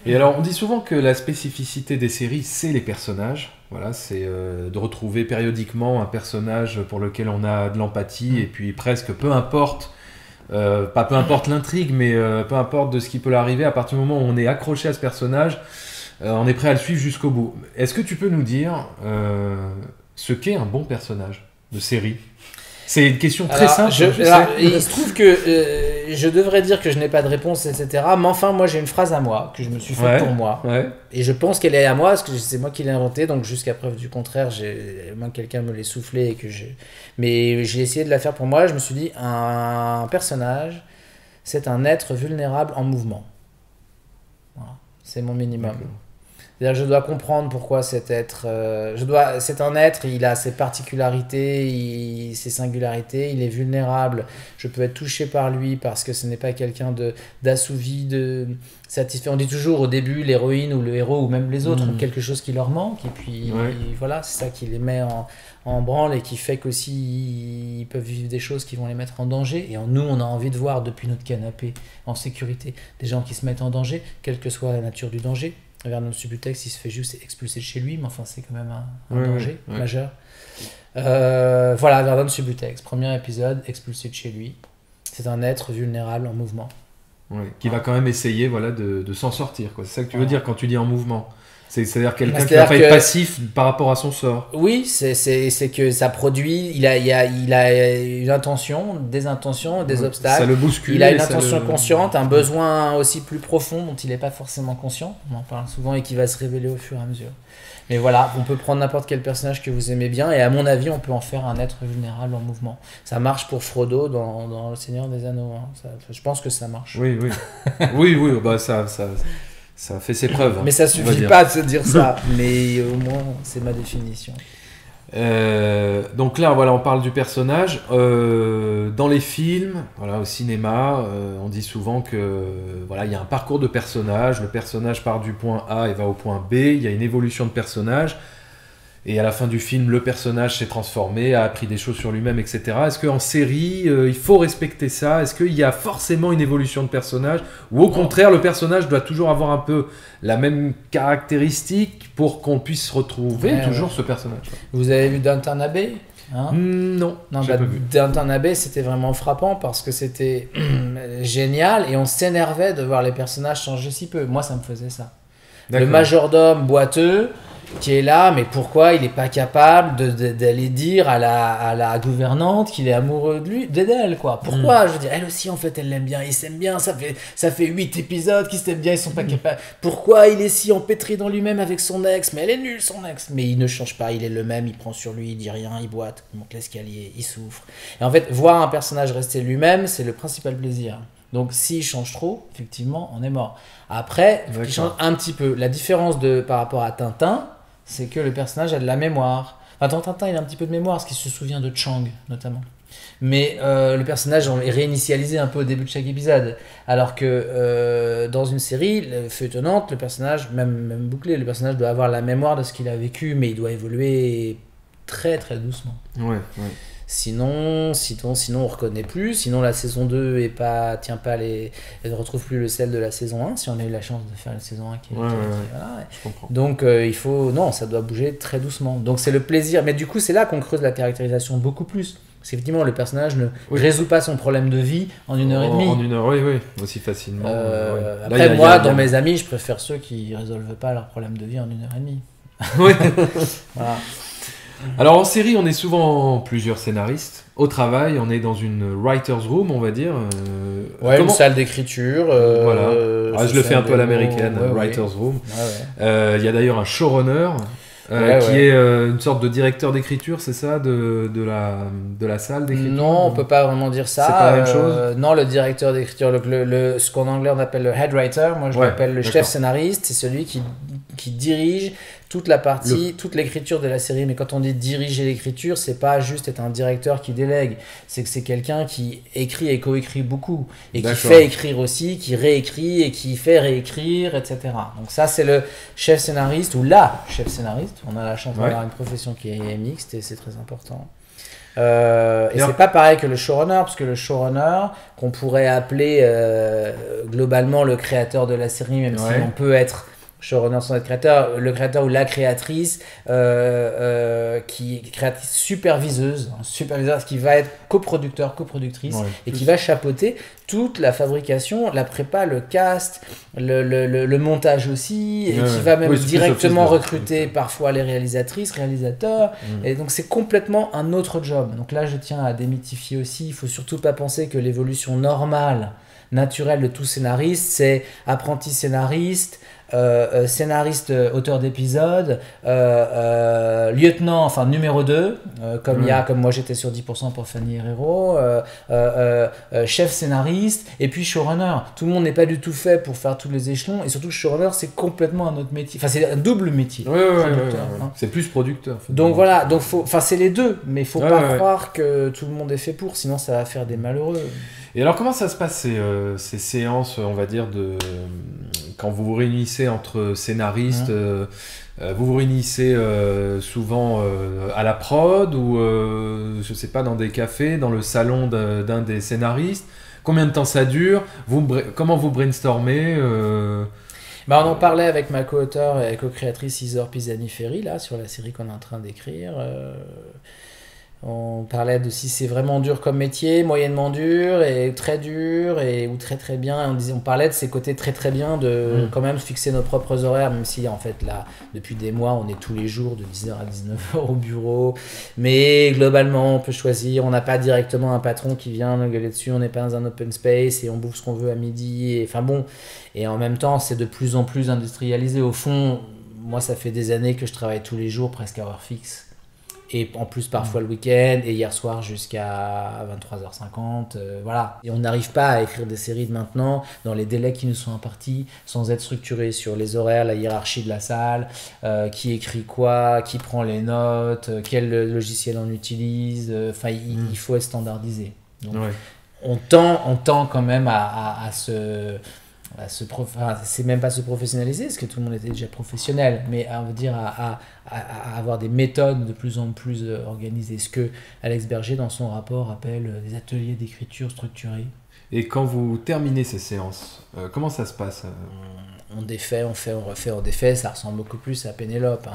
Et alors, on dit souvent que la spécificité des séries, c'est les personnages. Voilà, c'est de retrouver périodiquement un personnage pour lequel on a de l'empathie, et puis presque peu importe. Pas peu importe l'intrigue, mais peu importe de ce qui peut l'arriver, à partir du moment où on est accroché à ce personnage, on est prêt à le suivre jusqu'au bout. Est-ce que tu peux nous dire ce qu'est un bon personnage de série ? C'est une question très simple. Il se trouve que je devrais dire que je n'ai pas de réponse, etc. Mais enfin, moi, j'ai une phrase à moi, que je me suis faite pour moi. Ouais. Et je pense qu'elle est à moi, parce que c'est moi qui l'ai inventée. Donc, jusqu'à preuve du contraire, moi, quelqu'un me l'ait soufflé. Mais j'ai essayé de la faire pour moi. Je me suis dit, un personnage, c'est un être vulnérable en mouvement. Voilà. C'est mon minimum. D'accord. C'est-à-dire, je dois comprendre pourquoi cet être... c'est un être, il a ses particularités, ses singularités, il est vulnérable. Je peux être touché par lui parce que ce n'est pas quelqu'un d'assouvi, de satisfait. On dit toujours au début, l'héroïne ou le héros ou même les autres ont quelque chose qui leur manque. Et puis, voilà, c'est ça qui les met en branle et qui fait qu'aussi ils peuvent vivre des choses qui vont les mettre en danger. Et nous, on a envie de voir depuis notre canapé, en sécurité, des gens qui se mettent en danger, quelle que soit la nature du danger. Vernon Subutex, il se fait juste expulser de chez lui, mais enfin, c'est quand même un danger majeur. Voilà, Vernon Subutex, premier épisode, expulsé de chez lui. C'est un être vulnérable en mouvement. Qui va quand même essayer de s'en sortir, quoi. C'est ça que tu veux dire quand tu dis en mouvement. C'est-à-dire quelqu'un qui va pas être passif par rapport à son sort. Oui, c'est que ça produit, il a une intention, des intentions, des obstacles. Ça le bouscule. Il a une intention consciente, un besoin aussi plus profond dont il n'est pas forcément conscient. On en parle souvent et qui va se révéler au fur et à mesure. Mais voilà, on peut prendre n'importe quel personnage que vous aimez bien et à mon avis, on peut en faire un être vulnérable en mouvement. Ça marche pour Frodo dans Le Seigneur des Anneaux. Hein. Je pense que ça marche. Oui. oui, bah ça fait ses preuves. Mais ça suffit pas de se dire ça. Mais au moins, c'est ma définition. Donc là, voilà, on parle du personnage. Dans les films, voilà, au cinéma, on dit souvent que voilà, il y a un parcours de personnage. Le personnage part du point A et va au point B. Il y a une évolution de personnage. Et à la fin du film, le personnage s'est transformé, a appris des choses sur lui-même, etc. Est-ce qu'en série, il faut respecter ça ? Est-ce qu'il y a forcément une évolution de personnage ? Ou au contraire, le personnage doit toujours avoir un peu la même caractéristique pour qu'on puisse retrouver toujours ce personnage ? Vous avez vu Downton Abbey ? Non, j'ai pas vu. Downton Abbey, c'était vraiment frappant parce que c'était génial et on s'énervait de voir les personnages changer si peu. Moi, ça me faisait ça. D'accord. Le majordome boiteux qui est là, mais pourquoi il n'est pas capable d'aller dire à la gouvernante qu'il est amoureux d'elle, quoi. Pourquoi ? Je veux dire, elle aussi, en fait, elle l'aime bien, ils s'aiment bien, ça fait 8 épisodes qu'ils s'aiment bien, ils sont pas capables. Pourquoi il est si empêtré dans lui-même avec son ex ? Mais elle est nulle, son ex. Mais il ne change pas, il est le même, il prend sur lui, il dit rien, il boite, il monte l'escalier, il souffre. Et en fait, voir un personnage rester lui-même, c'est le principal plaisir. Donc s'il change trop, effectivement, on est mort. Après, il faut qu'il change un petit peu. La différence par rapport à Tintin, c'est que le personnage a de la mémoire. Enfin, dans Tintin, il a un petit peu de mémoire, parce qu'il se souvient de Chang, notamment. Mais le personnage est réinitialisé un peu au début de chaque épisode. Alors que dans une série feuilletonnante, le personnage, même bouclé, le personnage doit avoir la mémoire de ce qu'il a vécu, mais il doit évoluer très très doucement. Ouais. Sinon, on reconnaît plus. Sinon, la saison 2 elle ne retrouve plus le sel de la saison 1, si on a eu la chance de faire la saison 1 voilà. Je comprends. Donc, ça doit bouger très doucement. Donc, c'est le plaisir. Mais du coup, c'est là qu'on creuse la caractérisation beaucoup plus. Parce qu'effectivement, le personnage ne résout pas son problème de vie en 1h30. En 1 heure, oui, aussi facilement. Après, moi, dans mes amis, je préfère ceux qui ne résolvent pas leur problème de vie en 1h30. Ouais. Voilà. Alors en série, on est souvent plusieurs scénaristes. Au travail, on est dans une writer's room, on va dire. Ouais, une salle d'écriture. Voilà. Je le fais un peu à l'américaine, writer's room. Ouais. Il y a d'ailleurs un showrunner qui est une sorte de directeur d'écriture, c'est ça, de la salle d'écriture. Non, on peut pas vraiment dire ça. C'est pas la même chose. Non, le directeur d'écriture, ce qu'en anglais on appelle le head writer, moi je l'appelle le chef scénariste, c'est celui qui dirige toute la partie, toute l'écriture de la série. Mais quand on dit diriger l'écriture, c'est pas juste être un directeur qui délègue, c'est que c'est quelqu'un qui écrit et coécrit beaucoup, et qui fait écrire aussi, qui réécrit et qui fait réécrire, etc. Donc ça, c'est le chef scénariste ou la chef scénariste. On a la chance d'avoir une profession qui est mixte et c'est très important. Et c'est pas pareil que le showrunner, parce que le showrunner, qu'on pourrait appeler globalement le créateur de la série, même si on peut être showrunner sans être créateur, le créateur ou la créatrice qui est créatrice superviseuse, qui va être coproductrice et qui va chapeauter toute la fabrication, la prépa, le cast, le montage aussi, et qui va même directement recruter parfois les réalisateurs. Et donc c'est complètement un autre job. Donc là je tiens à démythifier aussi, il faut surtout pas penser que l'évolution normale, naturelle de tout scénariste, c'est apprenti scénariste, scénariste, auteur d'épisodes, lieutenant, enfin numéro 2, comme moi j'étais sur 10% pour Fanny Herrero, chef scénariste, et puis showrunner. Tout le monde n'est pas du tout fait pour faire tous les échelons, et surtout showrunner c'est complètement un autre métier, enfin c'est un double métier. C'est plus producteur. Donc voilà, c'est les deux, mais il faut pas croire que tout le monde est fait pour, sinon ça va faire des malheureux. Et alors comment ça se passe ces séances, on va dire, quand vous vous réunissez entre scénaristes, vous vous réunissez souvent à la prod ou je sais pas, dans des cafés, dans le salon d'un des scénaristes? Combien de temps ça dure? Comment vous brainstormez on en parlait avec ma co-auteure et co-créatrice Isor Pisani-Ferry là sur la série qu'on est en train d'écrire. On parlait de si c'est vraiment dur comme métier, moyennement dur et très dur ou très très bien. On parlait de ces côtés très très bien de quand même fixer nos propres horaires, même si en fait là depuis des mois on est tous les jours de 10h à 19h au bureau. Mais globalement on peut choisir, on n'a pas directement un patron qui vient nous gueuler dessus, on n'est pas dans un open space et on bouffe ce qu'on veut à midi. Et en même temps c'est de plus en plus industrialisé. Au fond, moi ça fait des années que je travaille tous les jours presque à heure fixe. Et en plus parfois le week-end, et hier soir jusqu'à 23h50, voilà. Et on n'arrive pas à écrire des séries de maintenant dans les délais qui nous sont impartis, sans être structuré sur les horaires, la hiérarchie de la salle, qui écrit quoi, qui prend les notes, quel logiciel on utilise, il faut être standardisé. Donc, on tend quand même à c'est même pas se professionnaliser parce que tout le monde était déjà professionnel, mais on veut dire à avoir des méthodes de plus en plus organisées, ce que Alex Berger dans son rapport appelle des ateliers d'écriture structurés. Et quand vous terminez ces séances, comment ça se passe? On défait, on refait, on défait, ça ressemble beaucoup plus à Pénélope.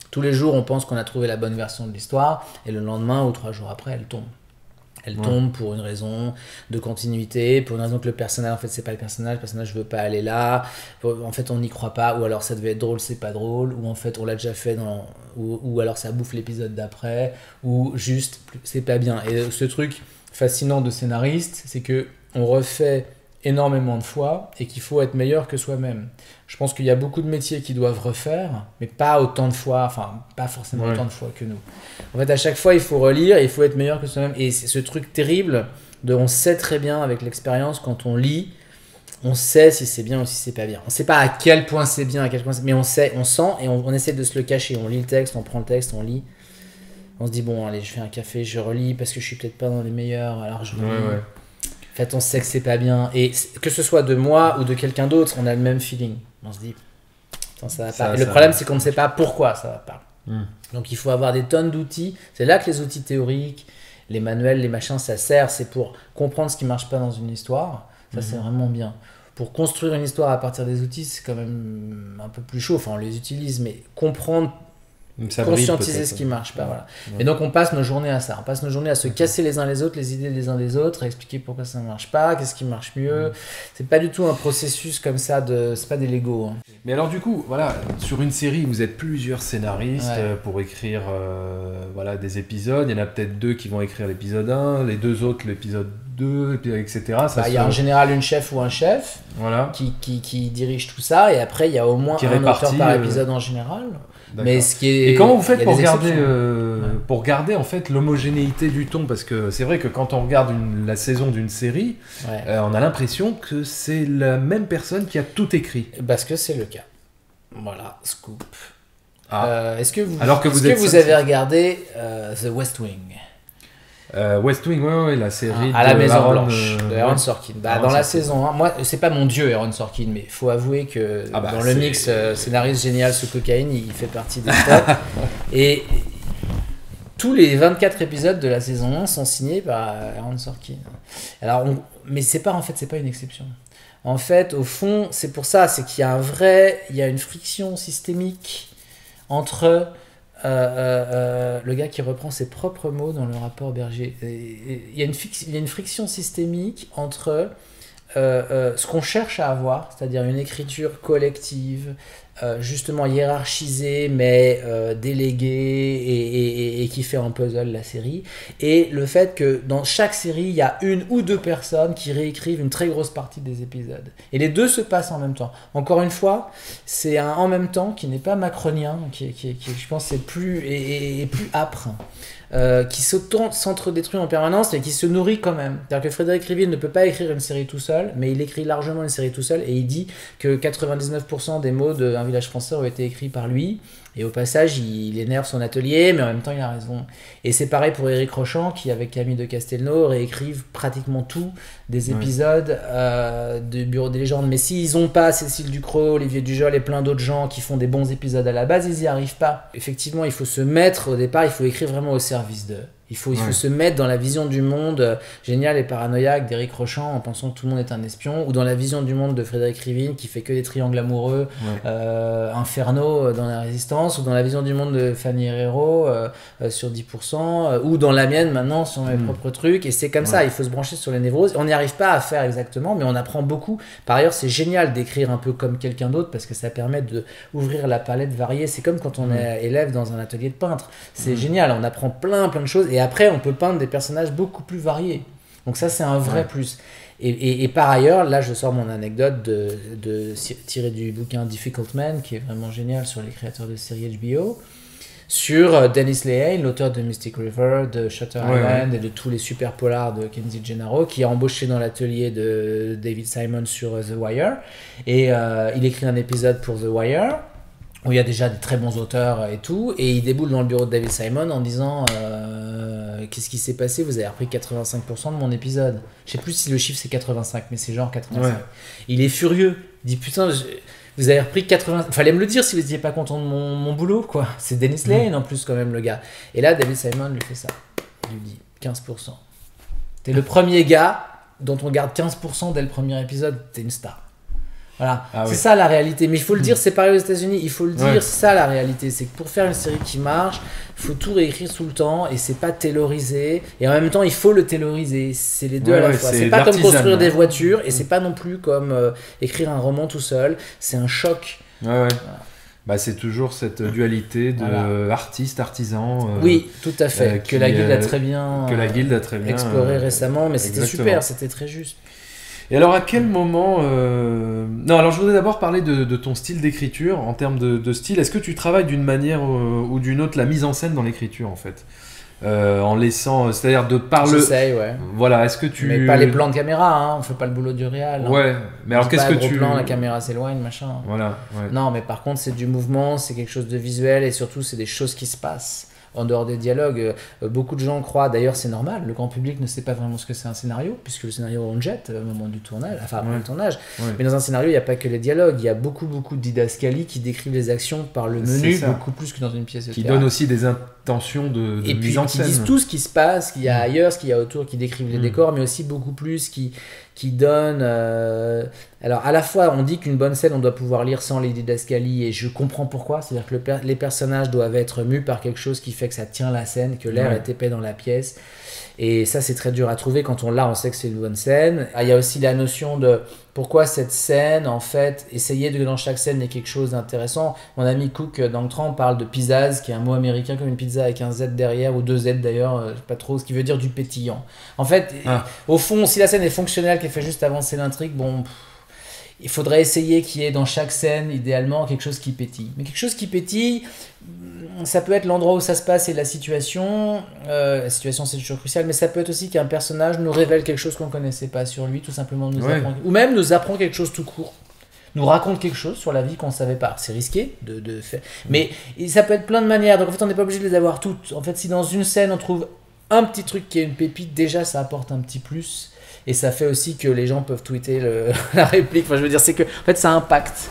Tous les jours on pense qu'on a trouvé la bonne version de l'histoire et le lendemain ou 3 jours après elle tombe. Elle tombe pour une raison de continuité, pour une raison que le personnage, en fait, c'est pas le personnage veut pas aller là, en fait, on n'y croit pas, ou alors ça devait être drôle, c'est pas drôle, ou en fait, on l'a déjà fait, ou alors ça bouffe l'épisode d'après, ou juste, c'est pas bien. Et ce truc fascinant de scénariste, c'est que on refait énormément de fois et qu'il faut être meilleur que soi-même. Je pense qu'il y a beaucoup de métiers qui doivent refaire, mais pas autant de fois, pas forcément autant de fois que nous. En fait, à chaque fois, il faut relire et il faut être meilleur que soi-même. Et c'est ce truc terrible on sait très bien avec l'expérience, quand on lit, on sait si c'est bien ou si c'est pas bien. On sait pas à quel point c'est bien, mais on sait, on sent et on essaie de se le cacher. On lit le texte, on prend le texte, on lit. On se dit, bon, allez, je fais un café, je relis parce que je suis peut-être pas dans les meilleurs, alors je relis. En fait, on sait que c'est pas bien. Et que ce soit de moi ou de quelqu'un d'autre, on a le même feeling. On se dit, ça va pas. Et le problème, c'est qu'on ne sait pas pourquoi ça va pas. Donc, il faut avoir des tonnes d'outils. C'est là que les outils théoriques, les manuels, les machins, ça sert. C'est pour comprendre ce qui marche pas dans une histoire. Ça, c'est vraiment bien. Pour construire une histoire à partir des outils, c'est quand même un peu plus chaud. Enfin, on les utilise, mais comprendre, conscientiser ce qui marche pas. Voilà. Et donc on passe nos journées à ça, on passe nos journées à se casser les uns les autres, les idées des uns des autres, à expliquer pourquoi ça ne marche pas, qu'est-ce qui marche mieux. C'est pas du tout un processus comme ça, c'est pas des Lego. Mais alors du coup, voilà, sur une série, vous êtes plusieurs scénaristes pour écrire voilà, des épisodes. Il y en a peut-être 2 qui vont écrire l'épisode 1, les 2 autres l'épisode 2, etc. Il y a en général une chef ou un chef qui dirige tout ça, et après il y a au moins un auteur par épisode en général. Mais ce qui est... Et comment vous faites pour garder en fait l'homogénéité du ton? Parce que c'est vrai que quand on regarde la saison d'une série, on a l'impression que c'est la même personne qui a tout écrit. Parce que c'est le cas. Voilà, scoop. Est-ce que vous avez regardé The West Wing? West Wing, ouais, la série à la Maison Blanche de Aaron Sorkin. Dans la saison 1, moi, c'est pas mon dieu Aaron Sorkin, mais faut avouer que dans le mix scénariste génial sous cocaïne, il fait partie des top. Et tous les 24 épisodes de la saison 1 sont signés par Aaron Sorkin. Alors, mais c'est pas une exception. En fait, au fond, c'est pour ça, c'est qu'il y a une friction systémique entre le gars qui reprend ses propres mots dans le rapport Berger. Il y a une friction systémique entre ce qu'on cherche à avoir, c'est-à-dire une écriture collective, justement hiérarchisée mais déléguée et qui fait un puzzle la série, et le fait que dans chaque série il y a 1 ou 2 personnes qui réécrivent une très grosse partie des épisodes, et les deux se passent en même temps. Encore une fois, c'est un en même temps qui n'est pas macronien, qui je pense c'est plus âpre, qui s'entre-détruit en permanence et qui se nourrit quand même. C'est-à-dire que Frédéric Riville ne peut pas écrire une série tout seul, mais il écrit largement une série tout seul, et il dit que 99% des mots de Un village français ont été écrits par lui, et au passage il énerve son atelier, mais en même temps il a raison. Et c'est pareil pour Éric Rochant, qui avec Camille de Castelnau réécrivent pratiquement tout des épisodes de Bureau des légendes. Mais s'ils n'ont pas Cécile Ducrot, Olivier Dujol et plein d'autres gens qui font des bons épisodes à la base, ils n'y arrivent pas. Effectivement, il faut se mettre au départ, il faut écrire vraiment au service d'eux. Il faut se mettre dans la vision du monde génial et paranoïaque d'Éric Rochant en pensant que tout le monde est un espion, ou dans la vision du monde de Frédéric Riville qui fait que des triangles amoureux Inferno dans La Résistance, ou dans la vision du monde de Fanny Herrero sur 10%, ou dans la mienne maintenant sur mes propres trucs. Et c'est comme ça, il faut se brancher sur les névroses. On n'y arrive pas à faire exactement, mais on apprend beaucoup. Par ailleurs, c'est génial d'écrire un peu comme quelqu'un d'autre, parce que ça permet d'ouvrir la palette variée. C'est comme quand on est élève dans un atelier de peintre. C'est génial, on apprend plein de choses, et après on peut peindre des personnages beaucoup plus variés. Donc ça, c'est un vrai plus. Et par ailleurs, là je sors mon anecdote tirée du bouquin Difficult Man, qui est vraiment génial, sur les créateurs de séries HBO, sur Dennis Lehane, l'auteur de Mystic River, de Shutter Island et de tous les super polars de Kenji Gennaro, qui a embauché dans l'atelier de David Simon sur The Wire. Et il écrit un épisode pour The Wire, où il y a déjà des très bons auteurs et tout, et il déboule dans le bureau de David Simon en disant qu'est-ce qui s'est passé, vous avez repris 85% de mon épisode. Je sais plus si le chiffre c'est 85, mais c'est genre 85. Il est furieux, il dit putain, vous avez repris 80%, fallait me le dire si vous n'étiez pas content de mon boulot, quoi. C'est Dennis Lehane en plus quand même, le gars. Et là David Simon lui fait ça, il lui dit 15%. T'es le premier gars dont on garde 15% dès le premier épisode, t'es une star. Voilà, c'est ça la réalité. Mais il faut le dire, c'est pareil aux États-Unis, il faut le dire, c'est ça la réalité. C'est que pour faire une série qui marche, il faut tout réécrire tout le temps, et c'est pas taylorisé. Et en même temps, il faut le tayloriser. C'est les deux à la fois. C'est pas comme construire des voitures, et c'est pas non plus comme écrire un roman tout seul. C'est un choc. Voilà. Bah, c'est toujours cette dualité de artiste, artisan. Oui, tout à fait. Que la Guilde a très bien exploré récemment, mais c'était super, c'était très juste. Et alors, à quel moment... Non, alors je voudrais d'abord parler de ton style d'écriture, en termes de style. Est-ce que tu travailles d'une manière ou d'une autre la mise en scène dans l'écriture, en fait, en laissant... C'est-à-dire de par le... J'essaye, ouais. Voilà, est-ce que tu... Mais pas les plans de caméra, hein, on fait pas le boulot du réal. Ouais, mais alors qu'est-ce que tu... plan, la caméra s'éloigne, machin. Voilà, ouais. Non, mais par contre, c'est du mouvement, c'est quelque chose de visuel, et surtout, c'est des choses qui se passent. En dehors des dialogues, beaucoup de gens croient, d'ailleurs c'est normal, le grand public ne sait pas vraiment ce que c'est un scénario, puisque le scénario on jette au moment du tournage, le tournage. Mais dans un scénario, il n'y a pas que les dialogues, il y a beaucoup de didascalies qui décrivent les actions par le menu, beaucoup plus que dans une pièce de théâtre. Qui donnent aussi des intentions de mise en scène. Qui disent tout ce qui se passe, ce qu'il y a ailleurs, ce qu'il y a autour, qui décrivent les décors, mais aussi beaucoup plus qui donne... Alors, à la fois, on dit qu'une bonne scène, on doit pouvoir lire sans les didascalies, et je comprends pourquoi. C'est-à-dire que les personnages doivent être mus par quelque chose qui fait que ça tient la scène, que l'air est épais dans la pièce. Et ça, c'est très dur à trouver. Quand on l'a, on sait que c'est une bonne scène. Il y a aussi la notion de pourquoi cette scène, en fait, essayer de dans chaque scène il y ait quelque chose d'intéressant. Mon ami Cook, dans le train, parle de pizzazz, qui est un mot américain comme une pizza avec un Z derrière, ou 2 Z d'ailleurs, je sais pas trop, ce qui veut dire du pétillant. En fait, au fond, si la scène est fonctionnelle, qu'elle fait juste avancer l'intrigue, bon... Il faudrait essayer qu'il y ait dans chaque scène, idéalement, quelque chose qui pétille. Mais quelque chose qui pétille, ça peut être l'endroit où ça se passe et la situation. La situation, c'est toujours crucial, mais ça peut être aussi qu'un personnage nous révèle quelque chose qu'on ne connaissait pas sur lui, tout simplement nous apprend, ou même nous apprend quelque chose tout court. Nous raconte quelque chose sur la vie qu'on ne savait pas. C'est risqué de faire. Mais ça peut être plein de manières. Donc en fait, on n'est pas obligé de les avoir toutes. En fait, si dans une scène, on trouve un petit truc qui est une pépite, déjà, ça apporte un petit plus. Et ça fait aussi que les gens peuvent tweeter la réplique. Enfin, je veux dire, c'est que en fait, ça impacte.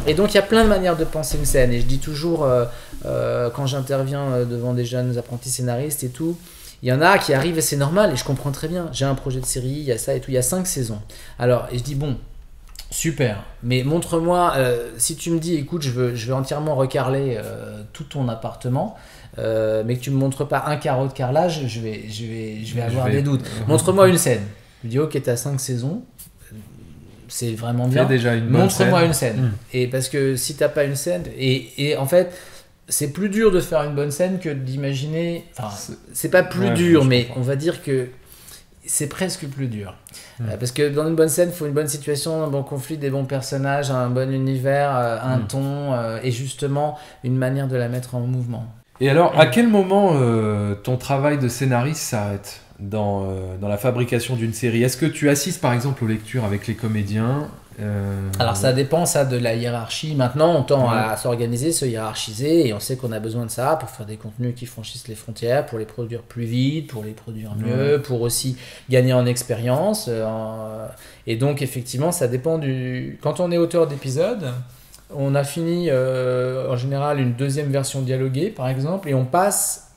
Et donc, il y a plein de manières de penser une scène. Et je dis toujours, quand j'interviens devant des jeunes apprentis scénaristes et tout, il y en a qui arrivent et c'est normal. Et je comprends très bien. J'ai un projet de série, il y a ça et tout. Il y a 5 saisons. Alors, et je dis, bon, super. Mais montre-moi, si tu me dis, écoute, je veux entièrement recarreler tout ton appartement. Mais que tu me montres pas un carreau de carrelage, je vais avoir des doutes. Montre-moi une scène. Je dis ok, t'as 5 saisons, c'est vraiment bien. Déjà une montre-moi une scène. Et parce que si t'as pas une scène, et en fait, c'est plus dur de faire une bonne scène que d'imaginer. Enfin, c'est pas plus dur, mais on va dire que c'est presque plus dur. Parce que dans une bonne scène, il faut une bonne situation, un bon conflit, des bons personnages, un bon univers, un ton, et justement une manière de la mettre en mouvement. Et alors, à quel moment ton travail de scénariste s'arrête dans la fabrication d'une série? Est-ce que tu assistes par exemple aux lectures avec les comédiens Alors ça dépend de la hiérarchie. Maintenant, on tend à s'organiser, se hiérarchiser, et on sait qu'on a besoin de ça pour faire des contenus qui franchissent les frontières, pour les produire plus vite, pour les produire mieux, pour aussi gagner en expérience. Et donc effectivement, ça dépend du... Quand on est auteur d'épisodes, on a fini en général une deuxième version dialoguée par exemple, et on passe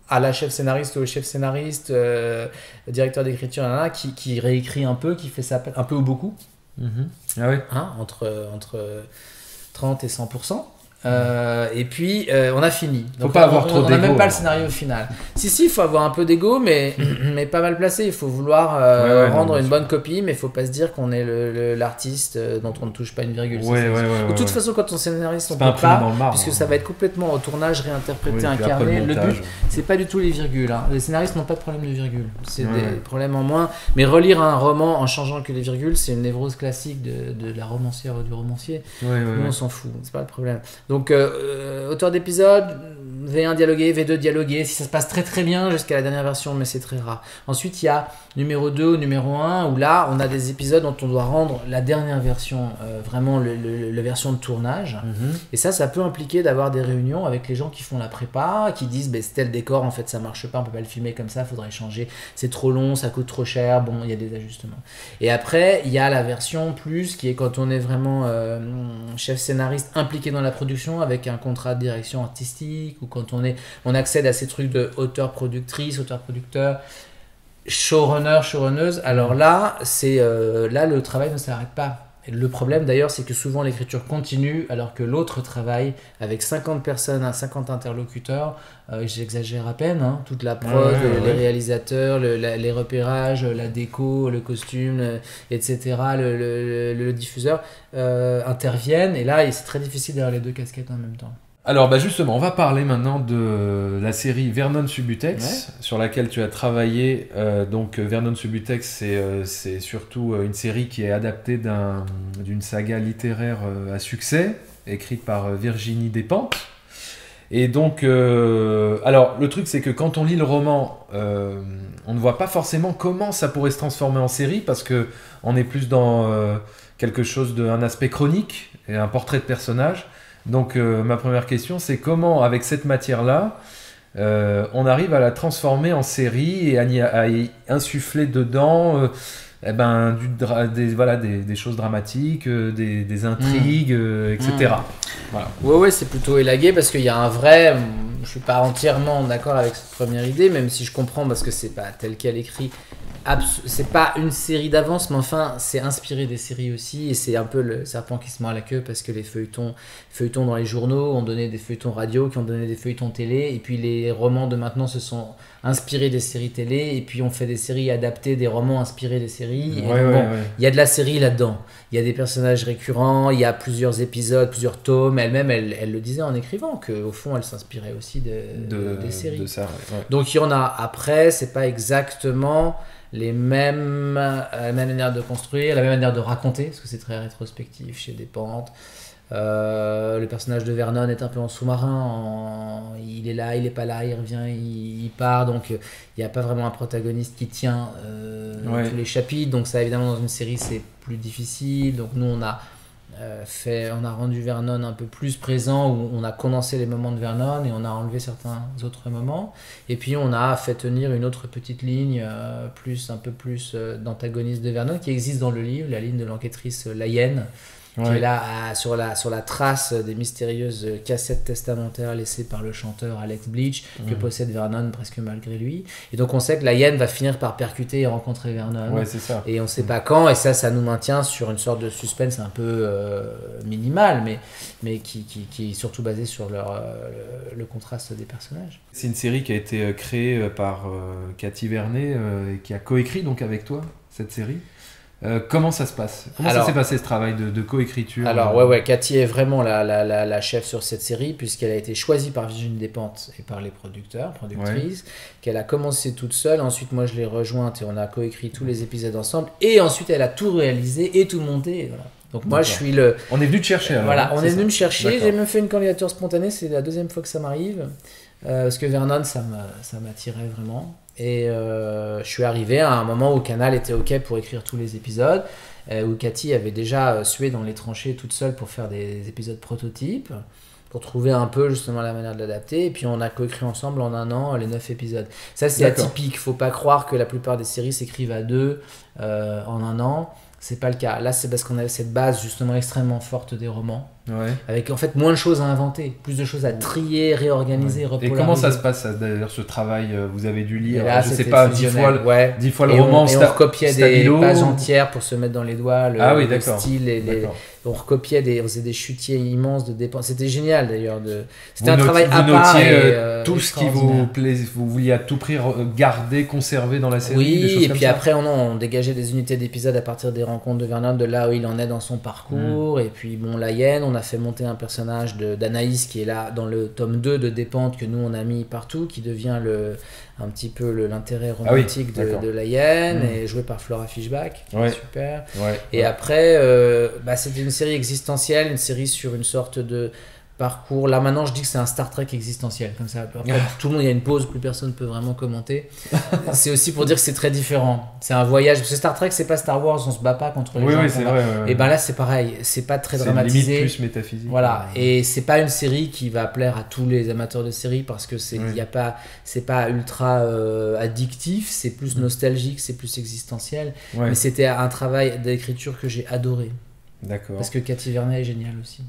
à la chef scénariste ou au chef scénariste, directeur d'écriture, qui réécrit un peu, qui fait ça un peu ou beaucoup. Ah oui. Entre 30 et 100%. Et puis on a fini. Donc, faut pas avoir trop d'ego. On n'a même pas le scénario final. Si, il faut avoir un peu d'ego, mais pas mal placé. Il faut vouloir rendre une bonne copie, mais il faut pas se dire qu'on est l'artiste dont on ne touche pas une virgule. De toute façon, quand on scénariste, on peut pas, puisque ça va être complètement au tournage, réinterprété, incarné. Le but, c'est pas du tout les virgules. Les scénaristes n'ont pas de problème de virgule. C'est des problèmes en moins. Mais relire un roman en changeant que les virgules, c'est une névrose classique de la romancière ou du romancier. Nous, on s'en fout. C'est pas le problème. Donc, auteur d'épisode, V1 dialogué, V2 dialogué, si ça se passe très très bien jusqu'à la dernière version, mais c'est très rare. Ensuite, il y a numéro 2 ou numéro 1, où là, on a des épisodes dont on doit rendre la dernière version, vraiment la version de tournage. Et ça peut impliquer d'avoir des réunions avec les gens qui font la prépa, qui disent, c'était le décor, en fait, ça marche pas, on peut pas le filmer comme ça, faudrait changer, c'est trop long, ça coûte trop cher, bon, il y a des ajustements. Et après, il y a la version plus, qui est quand on est vraiment chef scénariste impliqué dans la production, avec un contrat de direction artistique, ou quand on accède à ces trucs de auteur-productrice, auteur-producteur, showrunner, showrunneuse. Alors là, là le travail ne s'arrête pas. Et le problème d'ailleurs, c'est que souvent l'écriture continue alors que l'autre travaille avec 50 personnes, 50 interlocuteurs. J'exagère à peine, toute la prod, les réalisateurs, les repérages, la déco, le costume, etc., le diffuseur interviennent. Et là, c'est très difficile d'avoir les deux casquettes en même temps. Alors justement, on va parler maintenant de la série Vernon Subutex, sur laquelle tu as travaillé. Donc Vernon Subutex, c'est surtout une série qui est adaptée d'une saga littéraire à succès, écrite par Virginie Despentes. Et donc, alors le truc c'est que quand on lit le roman, on ne voit pas forcément comment ça pourrait se transformer en série, parce que on est plus dans quelque chose d'un aspect chronique et un portrait de personnage. Donc ma première question, c'est comment, avec cette matière-là, on arrive à la transformer en série et à y insuffler dedans des choses dramatiques, des intrigues, etc. Voilà. Ouais, c'est plutôt élagué parce qu'il y a un vrai... Je suis pas entièrement d'accord avec cette première idée, même si je comprends parce que c'est pas tel quel écrit. c'est pas une série d'avance, mais enfin, c'est inspiré des séries aussi, et c'est un peu le serpent qui se mord la queue, parce que les feuilletons dans les journaux ont donné des feuilletons radio, qui ont donné des feuilletons télé, et puis les romans de maintenant se sont inspirés des séries télé, et puis on fait des séries adaptées des romans inspirés des séries. Il y a de la série là-dedans. Il y a des personnages récurrents, il y a plusieurs épisodes, plusieurs tomes. Elle-même, elle le disait en écrivant, qu'au fond, elle s'inspirait aussi des séries. De ça, ouais. Donc il y en a après, c'est pas exactement la même manière de construire, la même manière de raconter, parce que c'est très rétrospectif chez Despentes. Le personnage de Vernon est un peu en sous-marin, il est là, il est pas là, il revient, il part, donc il n'y a pas vraiment un protagoniste qui tient tous les chapitres, donc ça évidemment dans une série c'est plus difficile. Donc nous on a rendu Vernon un peu plus présent, où on a condensé les moments de Vernon et on a enlevé certains autres moments, et puis on a fait tenir une autre petite ligne un peu plus d'antagoniste de Vernon qui existe dans le livre, la ligne de l'enquêtrice Layenne, qui est là sur la trace des mystérieuses cassettes testamentaires laissées par le chanteur Alex Bleach, que possède Vernon presque malgré lui. Et donc on sait que la hyène va finir par percuter et rencontrer Vernon. Ouais, c'est ça. Et on sait pas quand, et ça nous maintient sur une sorte de suspense un peu minimal, mais qui est surtout basé sur le contraste des personnages. C'est une série qui a été créée par Cathy Vernet, et qui a coécrit donc avec toi cette série. Comment ça se passe? Comment ça s'est passé ce travail de coécriture? Alors Cathy est vraiment la chef sur cette série, puisqu'elle a été choisie par Virginie Despentes et par les productrices, qu'elle a commencé toute seule. Ensuite moi je l'ai rejointe et on a coécrit tous les épisodes ensemble, et ensuite elle a tout réalisé et tout monté, et voilà. Donc moi je suis On est venu te chercher alors. Voilà, on est venu me chercher. D'accord. J'ai même fait une candidature spontanée, c'est la deuxième fois que ça m'arrive, parce que Vernon ça m'attirait vraiment. Et je suis arrivé à un moment où Canal était OK pour écrire tous les épisodes, où Cathy avait déjà sué dans les tranchées toute seule pour faire des épisodes prototypes, pour trouver un peu justement la manière de l'adapter. Et puis on a coécrit ensemble en un an les 9 épisodes. Ça c'est atypique, faut pas croire que la plupart des séries s'écrivent à deux en un an. C'est pas le cas. Là, c'est parce qu'on avait cette base justement extrêmement forte des romans, avec en fait moins de choses à inventer, plus de choses à trier, réorganiser, repolariser. Et comment ça se passe d'ailleurs ce travail? Vous avez dû lire, là, je sais pas, 10 fois le et roman. On recopiait des pages entières pour se mettre dans les doigts, le style et on recopiait on faisait des chutiers immenses de dépenses. C'était génial d'ailleurs. C'était un travail à part. Tout ce qui vous plaisait, vous vouliez à tout prix garder, conserver dans la série. Oui, et puis après on dégageait des unités d'épisodes à partir des rencontres de Vernon, de là où il en est dans son parcours. Et puis la hyène, on a fait monter un personnage d'Anaïs qui est là dans le tome 2 de Despentes, que nous on a mis partout, qui devient un petit peu l'intérêt romantique de la hyène, et joué par Flora Fischbach, super. Et après c'était une série existentielle, une série sur une sorte de parcours. Là maintenant je dis que c'est un Star Trek existentiel, comme ça après, tout le monde, il y a une pause, plus personne ne peut vraiment commenter. C'est aussi pour dire que c'est très différent, c'est un voyage, parce que Star Trek c'est pas Star Wars, on se bat pas contre les gens, c'est vrai, et là c'est pareil, c'est pas très dramatisé, c'est limite plus métaphysique, et c'est pas une série qui va plaire à tous les amateurs de séries, parce que c'est pas ultra addictif, c'est plus nostalgique, c'est plus existentiel, mais c'était un travail d'écriture que j'ai adoré. D'accord. Parce que Cathy Vernet est géniale aussi.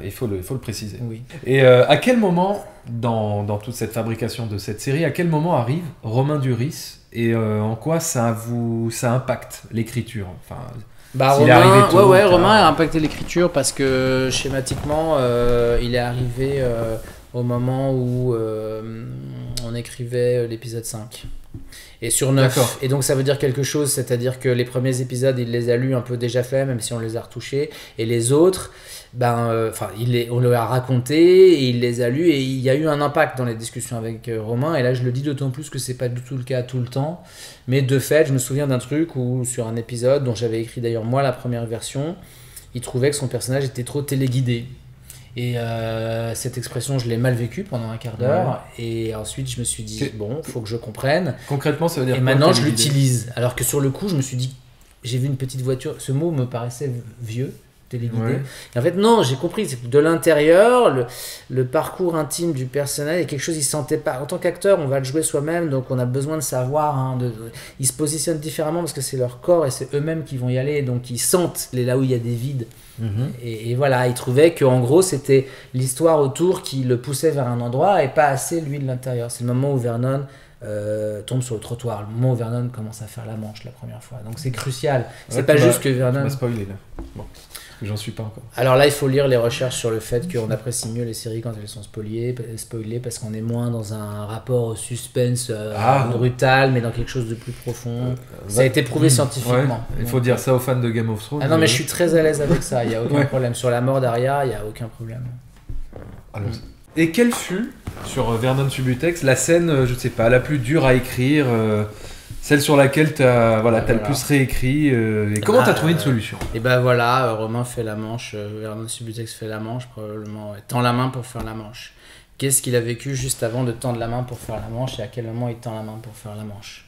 Il faut le préciser. Oui. Et à quel moment, dans toute cette fabrication de cette série, à quel moment arrive Romain Duris, et en quoi ça impacte l'écriture? Enfin, Romain a impacté l'écriture parce que schématiquement, il est arrivé au moment où on écrivait l'épisode 5. Et sur 9. D'accord. Et donc ça veut dire quelque chose, c'est-à-dire que les premiers épisodes, il les a lus un peu déjà faits, même si on les a retouchés, et les autres, on leur a raconté, et il les a lus, et il y a eu un impact dans les discussions avec Romain, et là je le dis d'autant plus que c'est pas du tout le cas tout le temps, mais de fait, je me souviens d'un truc où sur un épisode, dont j'avais écrit d'ailleurs moi la première version, il trouvait que son personnage était trop téléguidé. Et cette expression, je l'ai mal vécue pendant un quart d'heure. Et ensuite, je me suis dit, faut que je comprenne. Concrètement, ça veut dire quoi? Et maintenant, je l'utilise. Alors que sur le coup, je me suis dit, j'ai vu une petite voiture. Ce mot me paraissait vieux, téléguidé. Et en fait, non, j'ai compris. C'est que de l'intérieur, le parcours intime du personnage est quelque chose qu'il ne sentait pas. En tant qu'acteur, on va le jouer soi-même. Donc, on a besoin de savoir. Ils se positionnent différemment parce que c'est leur corps et c'est eux-mêmes qui vont y aller. Donc, ils sentent là où il y a des vides. Et voilà, il trouvait qu'en gros c'était l'histoire autour qui le poussait vers un endroit et pas assez lui de l'intérieur. C'est le moment où Vernon tombe sur le trottoir, le moment où Vernon commence à faire la manche la première fois. Donc c'est crucial. C'est Ouais, pas tu juste m'as- que Tu Vernon... m'as spoilé là. Bon, j'en suis pas encore. Alors là, il faut lire les recherches sur le fait qu'on apprécie mieux les séries quand elles sont spoilées parce qu'on est moins dans un rapport au suspense brutal, mais dans quelque chose de plus profond. Ça a été prouvé scientifiquement. Ouais, il faut dire ça aux fans de Game of Thrones. Ah non, mais je suis très à l'aise avec ça, il n'y a aucun Ouais. problème. Sur la mort d'Arya, il n'y a aucun problème. Alors, et quelle fut, sur Vernon Subutex, la scène, je sais pas, la plus dure à écrire, celle sur laquelle t'as le plus réécrit, et comment t'as trouvé une solution? Et ben voilà, Romain fait la manche, Vernon Subutex fait la manche, probablement, tend la main pour faire la manche. Qu'est-ce qu'il a vécu juste avant de tendre la main pour faire la manche et à quel moment il tend la main pour faire la manche?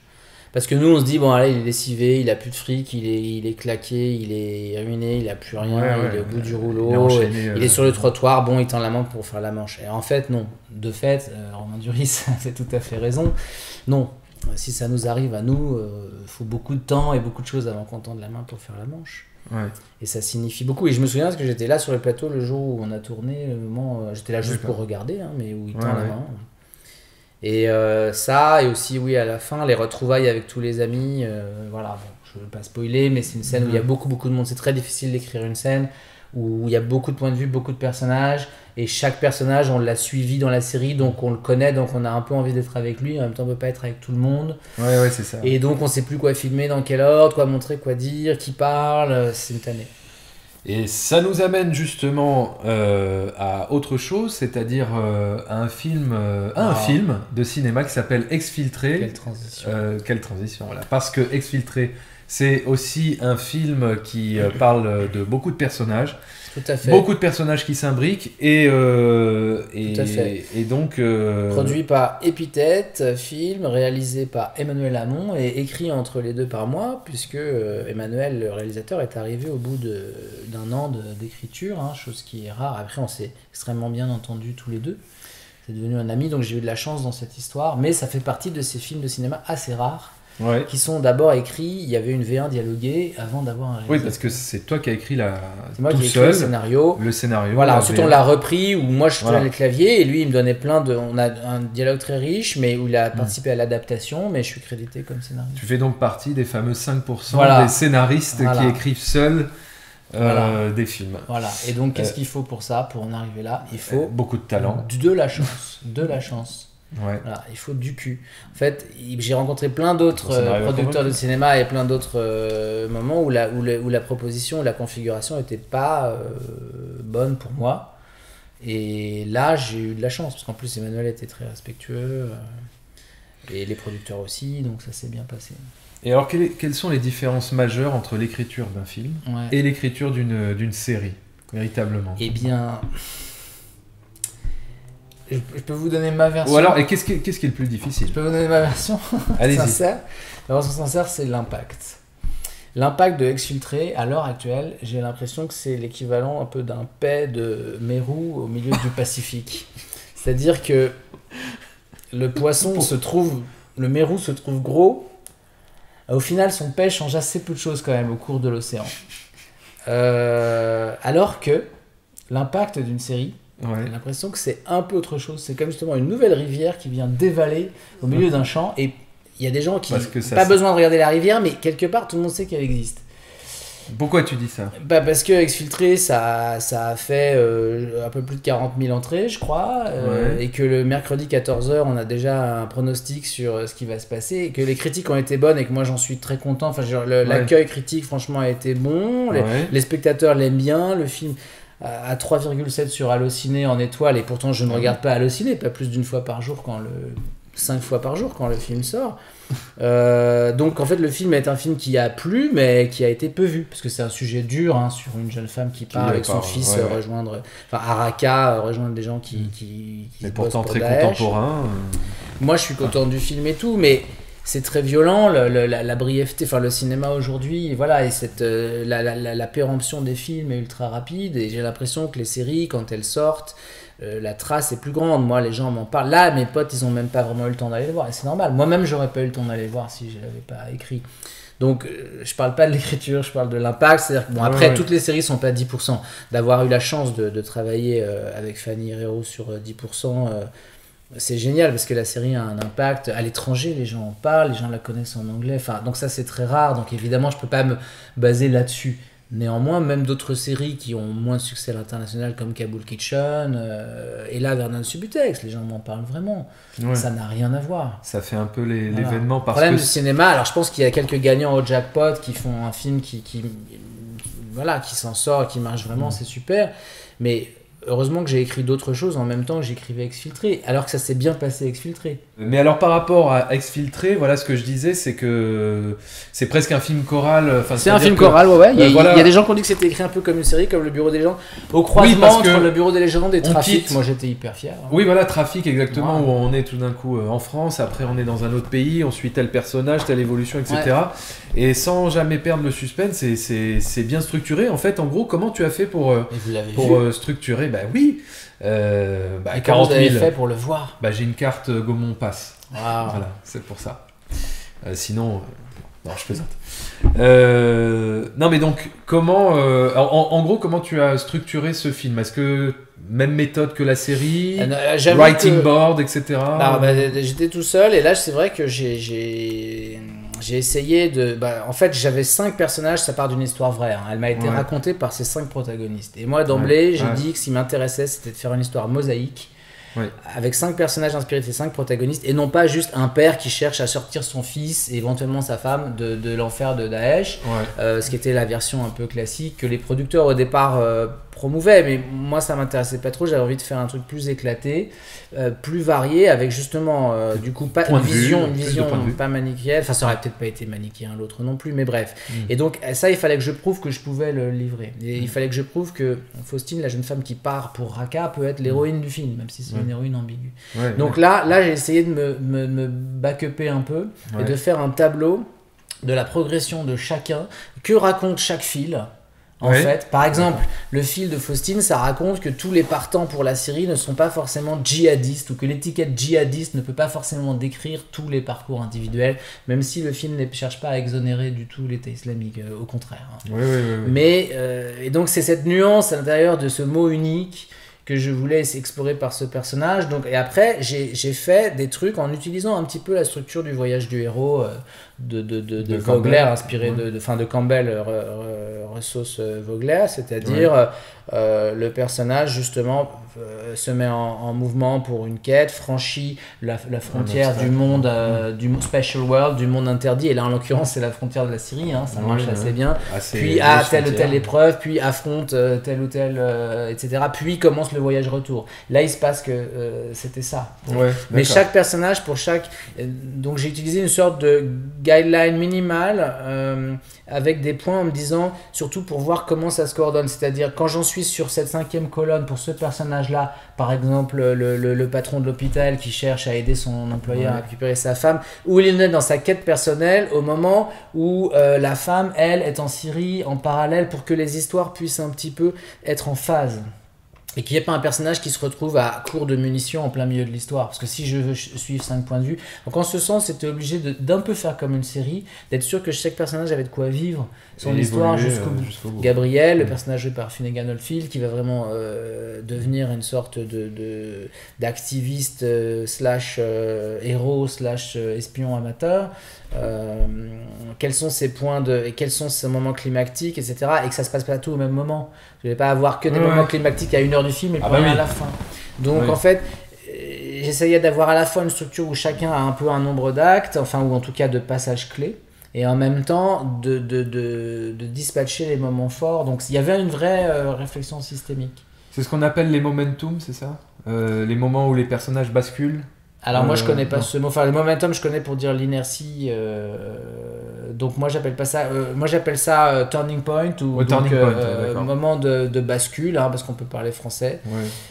Parce que nous on se dit, bon allez, il est lessivé, il a plus de fric, il est claqué, il est ruiné, il a plus rien, il est au bout du rouleau, il est enchaîné, il est sur le trottoir, bon il tend la main pour faire la manche. Et en fait non, de fait, Romain Duris c'est tout à fait raison, non. Si ça nous arrive à nous, il faut beaucoup de temps et beaucoup de choses avant qu'on tende la main pour faire la manche. Ouais. Et ça signifie beaucoup. Et je me souviens parce que j'étais là sur le plateau le jour où on a tourné, le moment, j'étais là juste pour regarder, hein, mais où il tend la main. Et ça, et aussi, oui, à la fin, les retrouvailles avec tous les amis, voilà, bon, je ne veux pas spoiler, mais c'est une scène où il y a beaucoup de monde. C'est très difficile d'écrire une scène où il y a beaucoup de points de vue, beaucoup de personnages, et chaque personnage, on l'a suivi dans la série, donc on le connaît, donc on a un peu envie d'être avec lui, en même temps, on ne peut pas être avec tout le monde. Ouais, c'est ça. Et donc, on ne sait plus quoi filmer, dans quel ordre, quoi montrer, quoi dire, qui parle, c'est une tannée. Et ça nous amène justement à autre chose, c'est-à-dire à un film de cinéma qui s'appelle Exfiltré. Quelle transition. Quelle transition, voilà. Parce que Exfiltré, c'est aussi un film qui parle de beaucoup de personnages. Tout à fait. Beaucoup de personnages qui s'imbriquent et donc produit par Epithète, film réalisé par Emmanuel Hamon et écrit entre les deux par moi, puisque Emmanuel, le réalisateur, est arrivé au bout d'un an d'écriture, hein, chose qui est rare. Après, on s'est extrêmement bien entendus tous les deux. C'est devenu un ami, donc j'ai eu de la chance dans cette histoire. Mais ça fait partie de ces films de cinéma assez rares. Ouais. Qui sont d'abord écrits, il y avait une V1 dialoguée avant d'avoir un réalisateur. Oui, parce que c'est toi qui as écrit c'est moi qui ai écrit le scénario. Le scénario. Voilà, ensuite on l'a repris, où moi je tenais le clavier, et lui il me donnait on a un dialogue très riche, mais où il a participé à l'adaptation, mais je suis crédité comme scénariste. Tu fais donc partie des fameux 5% des scénaristes qui écrivent seuls des films. Voilà, et donc qu'est-ce qu'il faut pour ça, pour en arriver là? Il faut beaucoup de talent. De la chance. Ouais. Voilà, il faut du cul. En fait, j'ai rencontré plein d'autres producteurs de cinéma et plein d'autres moments où la proposition, la configuration n'était pas bonne pour moi. Et là, j'ai eu de la chance, parce qu'en plus, Emmanuel était très respectueux, et les producteurs aussi, donc ça s'est bien passé. Et alors, quelles sont les différences majeures entre l'écriture d'un film et l'écriture d'une série, véritablement? Eh bien... Je peux vous donner ma version. Ou alors, et qu'est-ce qui est le plus difficile? Je peux vous donner ma version sincère. Ma version sincère, c'est l'impact. L'impact de Exfiltré, à l'heure actuelle, j'ai l'impression que c'est l'équivalent un peu d'un paix de mérou au milieu du Pacifique. C'est-à-dire que le poisson le mérou se trouve gros. Au final, son paix change assez peu de choses quand même au cours de l'océan. Alors que l'impact d'une série, j'ai l'impression que c'est un peu autre chose. C'est comme justement une nouvelle rivière qui vient dévaler au milieu d'un champ. Et il y a des gens qui n'ont pas besoin de regarder la rivière, mais quelque part, tout le monde sait qu'elle existe. Pourquoi tu dis ça? Parce que Exfiltré, ça a fait un peu plus de 40 000 entrées, je crois. Et que le mercredi 14h, on a déjà un pronostic sur ce qui va se passer. Et que les critiques ont été bonnes et que moi, j'en suis très content. Enfin, l'accueil critique, franchement, a été bon. Les spectateurs l'aiment bien. Le film... à 3,7 sur Allociné en étoiles, et pourtant je ne regarde pas Allociné, pas plus d'une fois par jour 5 fois par jour quand le film sort. Donc en fait le film est un film qui a plu mais qui a été peu vu, parce que c'est un sujet dur, hein, sur une jeune femme qui part avec son fils rejoindre des gens qui mais pourtant très Daesh. Contemporain. Moi je suis content du film et tout, mais c'est très violent, la brièveté, enfin le cinéma aujourd'hui, voilà, et la péremption des films est ultra rapide, et j'ai l'impression que les séries, quand elles sortent, la trace est plus grande. Moi, les gens m'en parlent. Là, mes potes, ils ont même pas vraiment eu le temps d'aller le voir, et c'est normal. Moi-même, j'aurais pas eu le temps d'aller le voir si je l'avais pas écrit. Donc, je parle pas de l'écriture, je parle de l'impact. C'est-à-dire que, après, toutes les séries sont pas 10%. D'avoir eu la chance de travailler avec Fanny Herrero sur 10%, c'est génial parce que la série a un impact à l'étranger, les gens en parlent, les gens la connaissent en anglais, enfin, donc ça c'est très rare, donc évidemment je peux pas me baser là-dessus. Néanmoins, même d'autres séries qui ont moins de succès à l'international comme Kabul Kitchen et là Vernon Subutex, les gens m'en parlent vraiment. Ouais. Ça n'a rien à voir. Ça fait un peu l'événement Le parce problème que du cinéma, alors je pense qu'il y a quelques gagnants au jackpot qui font un film qui s'en sort, qui marche vraiment, c'est super. Mais heureusement que j'ai écrit d'autres choses en même temps que j'écrivais Exfiltré, alors que ça s'est bien passé Exfiltré. Mais alors par rapport à Exfiltré, voilà ce que je disais, c'est que c'est presque un film choral. C'est un film choral, ouais. Il y a des gens qui ont dit que c'était écrit un peu comme une série, comme Le Bureau des légendes, au croisement entre Le Bureau des légendes et Trafic. Moi j'étais hyper fier. Oui, voilà, Trafic exactement, où on est tout d'un coup en France, après on est dans un autre pays, on suit tel personnage, telle évolution, etc. Ouais. Et sans jamais perdre le suspense, c'est bien structuré. En fait, en gros, comment tu as fait pour structurer? Bah oui. Et comment vous avez fait pour le voir? Bah j'ai une carte Gaumont Pass. Wow. Voilà, c'est pour ça. Sinon, non, je plaisante. Non, mais donc, comment, en gros, comment tu as structuré ce film? Est-ce que même méthode que la série, writing board, etc. J'étais tout seul et là, c'est vrai que j'ai essayé de... en fait, j'avais 5 personnages, ça part d'une histoire vraie. Hein. Elle m'a été racontée par ces 5 protagonistes. Et moi, d'emblée, j'ai dit que ce qui m'intéressait, c'était de faire une histoire mosaïque. Avec 5 personnages inspirés de ces 5 protagonistes et non pas juste un père qui cherche à sortir son fils et éventuellement sa femme de l'enfer de Daesh, ce qui était la version un peu classique que les producteurs au départ promouvaient, mais moi ça m'intéressait pas trop. J'avais envie de faire un truc plus éclaté, plus varié, avec justement du coup pas une vision pas manichéenne. Enfin, ça aurait peut-être pas été manichéen l'autre non plus, mais bref. Et donc ça, il fallait que je prouve que je pouvais le livrer. Et il fallait que je prouve que Faustine, la jeune femme qui part pour Raqqa, peut être l'héroïne du film, même si c'est une héroïne ambiguë. Donc là j'ai essayé de me back-upper un peu et de faire un tableau de la progression de chacun, que raconte chaque fil. En fait, par exemple, le fil de Faustine, ça raconte que tous les partants pour la Syrie ne sont pas forcément djihadistes, ou que l'étiquette djihadiste ne peut pas forcément décrire tous les parcours individuels, même si le film ne cherche pas à exonérer du tout l'État islamique, au contraire. Hein. Mais, et donc c'est cette nuance à l'intérieur de ce mot unique que je voulais explorer par ce personnage. Donc, et après, j'ai fait des trucs en utilisant un petit peu la structure du voyage du héros de Vogler, inspiré de Campbell, ressource Vogler, c'est-à-dire le personnage justement se met en mouvement pour une quête, franchit la frontière du monde, du special world, du monde interdit, et là en l'occurrence c'est la frontière de la Syrie, hein, ça marche assez bien, puis a telle ou telle épreuve, puis affronte telle ou telle, etc. Puis commence le voyage retour. Là il se passe que c'était ça. Mais chaque personnage, pour chaque... Donc j'ai utilisé une sorte de guideline minimale avec des points en me disant, surtout pour voir comment ça se coordonne, c'est-à-dire quand j'en suis sur cette 5e colonne pour ce personnage-là, par exemple le patron de l'hôpital qui cherche à aider son employeur à récupérer sa femme, où il en est dans sa quête personnelle au moment où la femme, elle, est en Syrie en parallèle, pour que les histoires puissent un petit peu être en phase. Et qu'il n'y ait pas un personnage qui se retrouve à court de munitions en plein milieu de l'histoire. Parce que si je veux suivre 5 points de vue... Donc en ce sens, c'était obligé d'un peu faire comme une série, d'être sûr que chaque personnage avait de quoi vivre son histoire jusqu'au bout. Gabriel, le personnage joué par Finnegan Oldfield, qui va vraiment devenir une sorte d'activiste slash héros slash espion amateur. Quels sont ses points et quels sont ses moments climactiques, etc. Et que ça se passe pas tout au même moment. Je vais pas avoir que des moments climactiques à 1 heure du film et à la fin. Donc en fait, j'essayais d'avoir à la fois une structure où chacun a un peu un nombre d'actes, enfin, ou en tout cas de passages clés, et en même temps de dispatcher les moments forts. Donc il y avait une vraie réflexion systémique. C'est ce qu'on appelle les momentum, c'est ça? Les moments où les personnages basculent. Alors moi je connais pas ce mot, enfin le momentum je connais pour dire l'inertie, donc moi j'appelle pas ça, turning point ou moment de bascule, hein, parce qu'on peut parler français,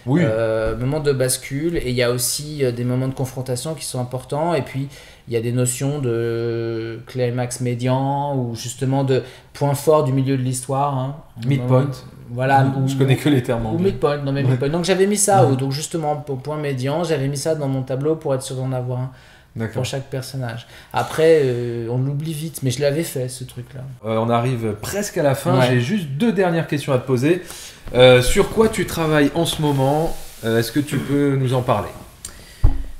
moment de bascule, et il y a aussi des moments de confrontation qui sont importants, et puis il y a des notions de climax médian ou justement de point fort du milieu de l'histoire, hein, midpoint. Voilà, je connais que les termes ou midpoint, non mais midpoint. Donc j'avais mis ça, donc justement pour point médian, j'avais mis ça dans mon tableau pour être sûr d'en avoir un pour chaque personnage. Après, on l'oublie vite, mais je l'avais fait ce truc-là. On arrive presque à la fin, j'ai juste 2 dernières questions à te poser. Sur quoi tu travailles en ce moment? Est-ce que tu peux nous en parler?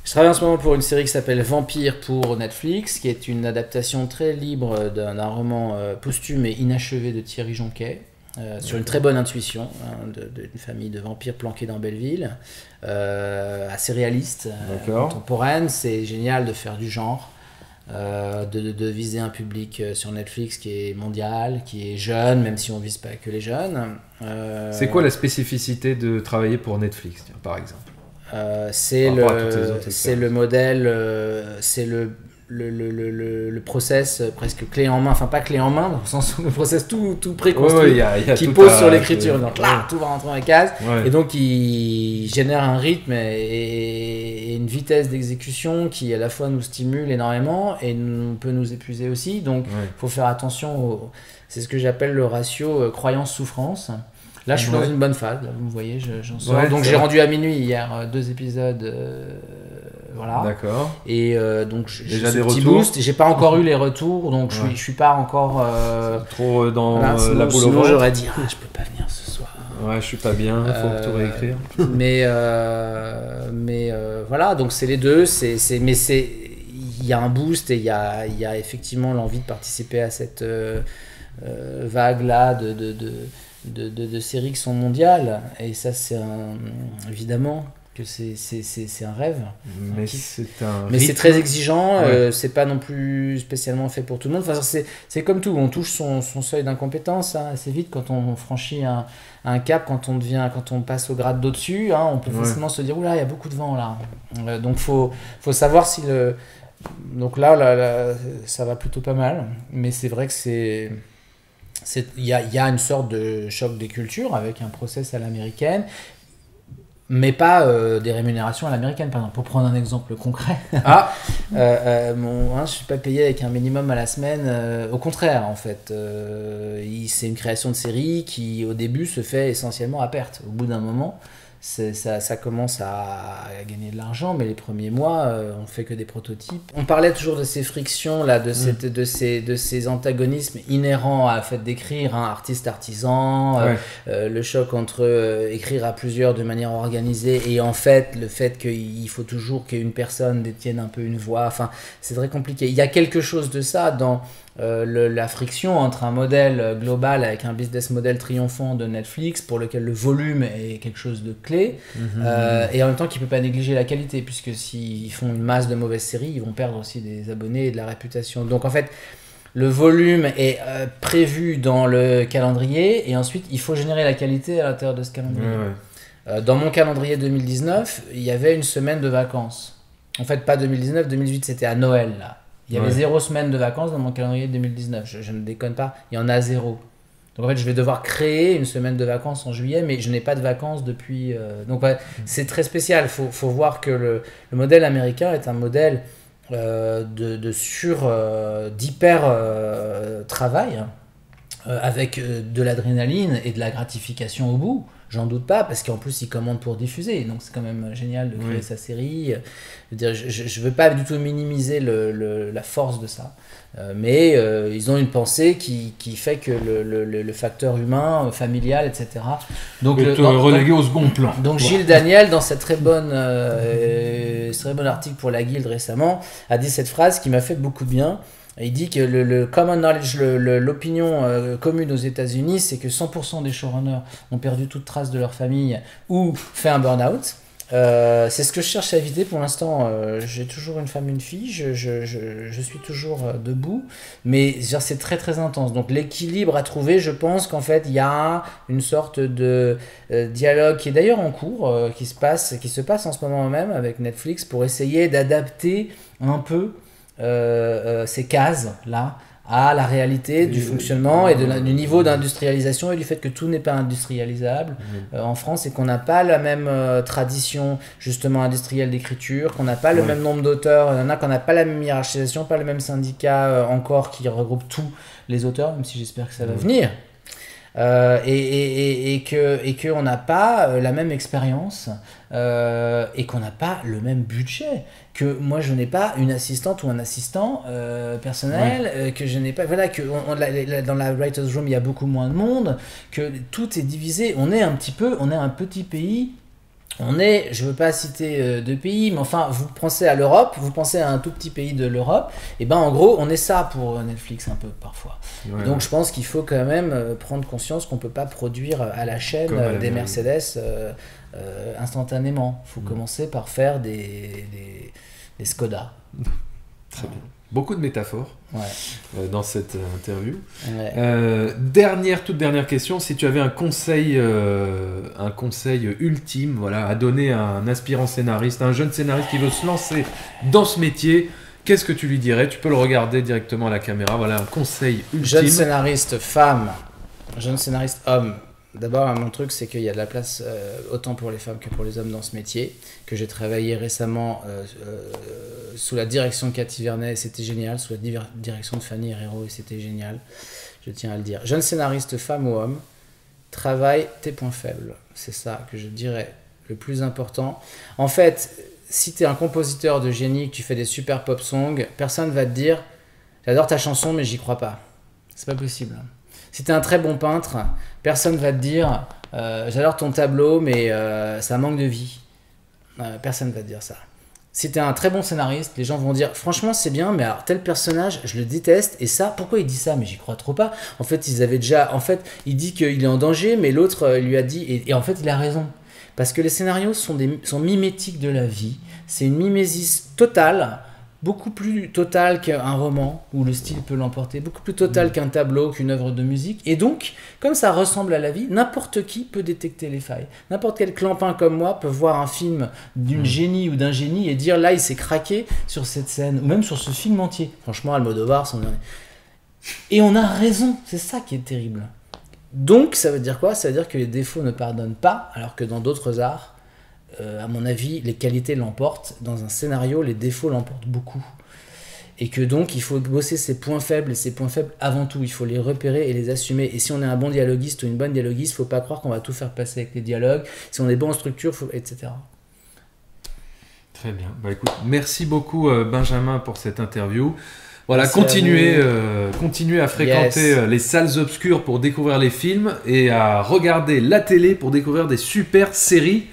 Je travaille en ce moment pour une série qui s'appelle Vampire pour Netflix, qui est une adaptation très libre d'un roman posthume et inachevé de Thierry Jonquet, sur une très bonne intuition d'une famille de vampires planqués dans Belleville, assez réaliste, contemporaine. C'est génial de faire du genre, de viser un public sur Netflix qui est mondial, qui est jeune, même si on vise pas que les jeunes. C'est quoi la spécificité de travailler pour Netflix, tiens, par exemple? C'est le modèle, c'est le process presque clé en main, enfin pas clé en main dans le sens où le process tout préconstruit y a qui tout pose sur l'écriture, donc là tout va rentrer dans les cases, et donc il génère un rythme et une vitesse d'exécution qui à la fois nous stimule énormément et peut nous épuiser aussi, donc faut faire attention c'est ce que j'appelle le ratio croyance-souffrance. Là, je suis dans une bonne phase. Là, vous me voyez, j'en sors. Donc, j'ai rendu à minuit hier 2 épisodes. Voilà. D'accord. Et donc, j'ai déjà ce des petit retours. boost. J'ai pas encore eu les retours, donc je suis pas encore. Trop dans la boule au sinon, ventre. j'aurais dit, je peux pas venir ce soir. Ouais, je suis pas bien. Il faut tout réécrire. mais voilà. Donc, c'est les deux. Mais il y a un boost et il y a effectivement l'envie de participer à cette vague là de séries qui sont mondiales, et ça c'est évidemment que c'est un rêve, mais c'est très exigeant, c'est pas non plus spécialement fait pour tout le monde. Enfin, c'est comme tout, on touche son seuil d'incompétence assez vite quand on franchit un cap, quand on passe au grade d'au-dessus, on peut facilement se dire oula, il y a beaucoup de vent là, donc faut savoir si donc là ça va plutôt pas mal, mais c'est vrai que il y a une sorte de choc des cultures avec un process à l'américaine, mais pas des rémunérations à l'américaine, par exemple. Pour prendre un exemple concret, je suis pas payé avec un minimum à la semaine, au contraire en fait. C'est une création de série qui au début se fait essentiellement à perte. Au bout d'un moment, ça commence à gagner de l'argent, mais les premiers mois, on fait que des prototypes. On parlait toujours de ces frictions là, de ces antagonismes inhérents à le fait d'écrire, artiste-artisan, le choc entre écrire à plusieurs de manière organisée et en fait le fait qu'il faut toujours qu'une personne détienne un peu une voix. Enfin, c'est très compliqué. Il y a quelque chose de ça dans la friction entre un modèle global avec un business model triomphant de Netflix pour lequel le volume est quelque chose de clé, et en même temps qui ne peut pas négliger la qualité, puisque s'ils font une masse de mauvaises séries, ils vont perdre aussi des abonnés et de la réputation. Donc en fait, le volume est prévu dans le calendrier, et ensuite il faut générer la qualité à l'intérieur de ce calendrier. Dans mon calendrier 2019, il y avait une semaine de vacances. En fait, pas 2019, 2018, c'était à Noël là. Il y avait 0 semaine de vacances dans mon calendrier 2019, je ne déconne pas, il y en a 0. Donc en fait, je vais devoir créer une semaine de vacances en juillet, mais je n'ai pas de vacances depuis... Donc c'est très spécial, il faut voir que le modèle américain est un modèle d'hyper travail, avec de l'adrénaline et de la gratification au bout. J'en doute pas, parce qu'en plus ils commandent pour diffuser, donc c'est quand même génial de créer sa série. Je veux pas du tout minimiser la force de ça, mais ils ont une pensée qui fait que le facteur humain, familial, etc. Donc relégué au second plan. Donc Gilles Daniel, dans cette très bonne article pour la Guilde récemment, a dit cette phrase qui m'a fait beaucoup de bien. Il dit que le common knowledge, l'opinion commune aux États-Unis, c'est que 100% des showrunners ont perdu toute trace de leur famille ou fait un burn-out. C'est ce que je cherche à éviter pour l'instant. J'ai toujours une femme, une fille, je suis toujours debout, mais genre, c'est très très intense. Donc l'équilibre à trouver, je pense qu'en fait il y a une sorte de dialogue qui est d'ailleurs en cours, qui se passe en ce moment même avec Netflix pour essayer d'adapter un peu ces cases là à la réalité du fonctionnement et du niveau d'industrialisation et du fait que tout n'est pas industrialisable en France, et qu'on n'a pas la même tradition justement industrielle d'écriture, qu'on n'a pas le même nombre d'auteurs, qu'on n'a pas la même hiérarchisation, pas le même syndicat encore qui regroupe tous les auteurs, même si j'espère que ça va venir. Et qu'on n'a pas la même expérience, et qu'on n'a pas le même budget, que moi je n'ai pas une assistante ou un assistant personnel, que je n'ai pas, voilà, que dans la writers room il y a beaucoup moins de monde, que tout est divisé. On est un petit pays je veux pas citer de pays, mais enfin, vous pensez à l'Europe, vous pensez à un tout petit pays de l'Europe, et ben en gros, on est ça pour Netflix un peu parfois. Ouais, donc je pense qu'il faut quand même prendre conscience qu'on peut pas produire à la chaîne des Mercedes instantanément. Il faut commencer par faire des Skoda. Très bien. Beaucoup de métaphores dans cette interview. Ouais. Toute dernière question, si tu avais un conseil ultime, voilà, à donner à un aspirant scénariste, un jeune scénariste qui veut se lancer dans ce métier, qu'est-ce que tu lui dirais? Tu peux le regarder directement à la caméra. Voilà un conseil ultime. Jeune scénariste femme, jeune scénariste homme. D'abord, mon truc, c'est qu'il y a de la place autant pour les femmes que pour les hommes dans ce métier, que j'ai travaillé récemment sous la direction de Cathy Vernet, et c'était génial, sous la direction de Fanny Herrero, et c'était génial, je tiens à le dire. Jeune scénariste, femme ou homme, travaille tes points faibles. C'est ça que je dirais le plus important. En fait, si tu es un compositeur de génie, que tu fais des super pop songs, personne va te dire « J'adore ta chanson, mais j'y crois pas ». C'est pas possible. Si tu es un très bon peintre, personne va te dire j'adore ton tableau, mais ça manque de vie. Personne va te dire ça. Si tu es un très bon scénariste, les gens vont dire franchement c'est bien, mais alors tel personnage, je le déteste, et ça, pourquoi il dit ça? Mais j'y crois trop pas. En fait, il dit qu'il est en danger, mais l'autre lui a dit, et en fait il a raison. Parce que les scénarios sont mimétiques de la vie. C'est une mimésis totale, beaucoup plus totale qu'un roman, où le style peut l'emporter, beaucoup plus totale qu'un tableau, qu'une œuvre de musique. Et donc, comme ça ressemble à la vie, n'importe qui peut détecter les failles. N'importe quel clampin comme moi peut voir un film d'une génie ou d'un génie et dire là, il s'est craqué sur cette scène, ou même sur ce film entier. Franchement, Almodovar, et on a raison, c'est ça qui est terrible. Donc, ça veut dire quoi? Ça veut dire que les défauts ne pardonnent pas, alors que dans d'autres arts, à mon avis, les qualités l'emportent. Dans un scénario, les défauts l'emportent beaucoup. Et que donc, il faut bosser ses points faibles, et ses points faibles avant tout. Il faut les repérer et les assumer. Et si on est un bon dialoguiste ou une bonne dialoguiste, il ne faut pas croire qu'on va tout faire passer avec les dialogues. Si on est bon en structure, etc. Très bien. Bah, écoute, merci beaucoup Benjamin pour cette interview. Voilà, continuez à fréquenter les salles obscures pour découvrir les films et à regarder la télé pour découvrir des super séries.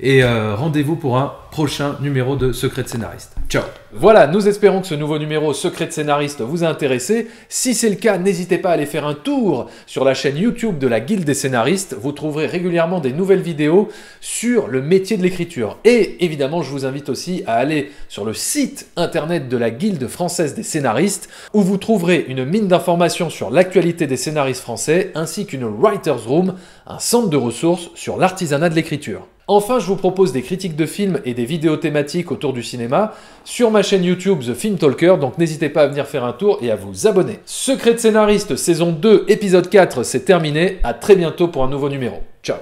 Et rendez-vous pour un prochain numéro de Secret de Scénariste. Ciao. Voilà, nous espérons que ce nouveau numéro Secret de Scénariste vous a intéressé. Si c'est le cas, n'hésitez pas à aller faire un tour sur la chaîne YouTube de la Guilde des Scénaristes. Vous trouverez régulièrement des nouvelles vidéos sur le métier de l'écriture. Et évidemment, je vous invite aussi à aller sur le site internet de la Guilde française des scénaristes, où vous trouverez une mine d'informations sur l'actualité des scénaristes français, ainsi qu'une Writer's Room, un centre de ressources sur l'artisanat de l'écriture. Enfin, je vous propose des critiques de films et des vidéos thématiques autour du cinéma sur ma chaîne YouTube The Film Talker, donc n'hésitez pas à venir faire un tour et à vous abonner. Secret de Scénariste, saison 2, épisode 4, c'est terminé. À très bientôt pour un nouveau numéro. Ciao.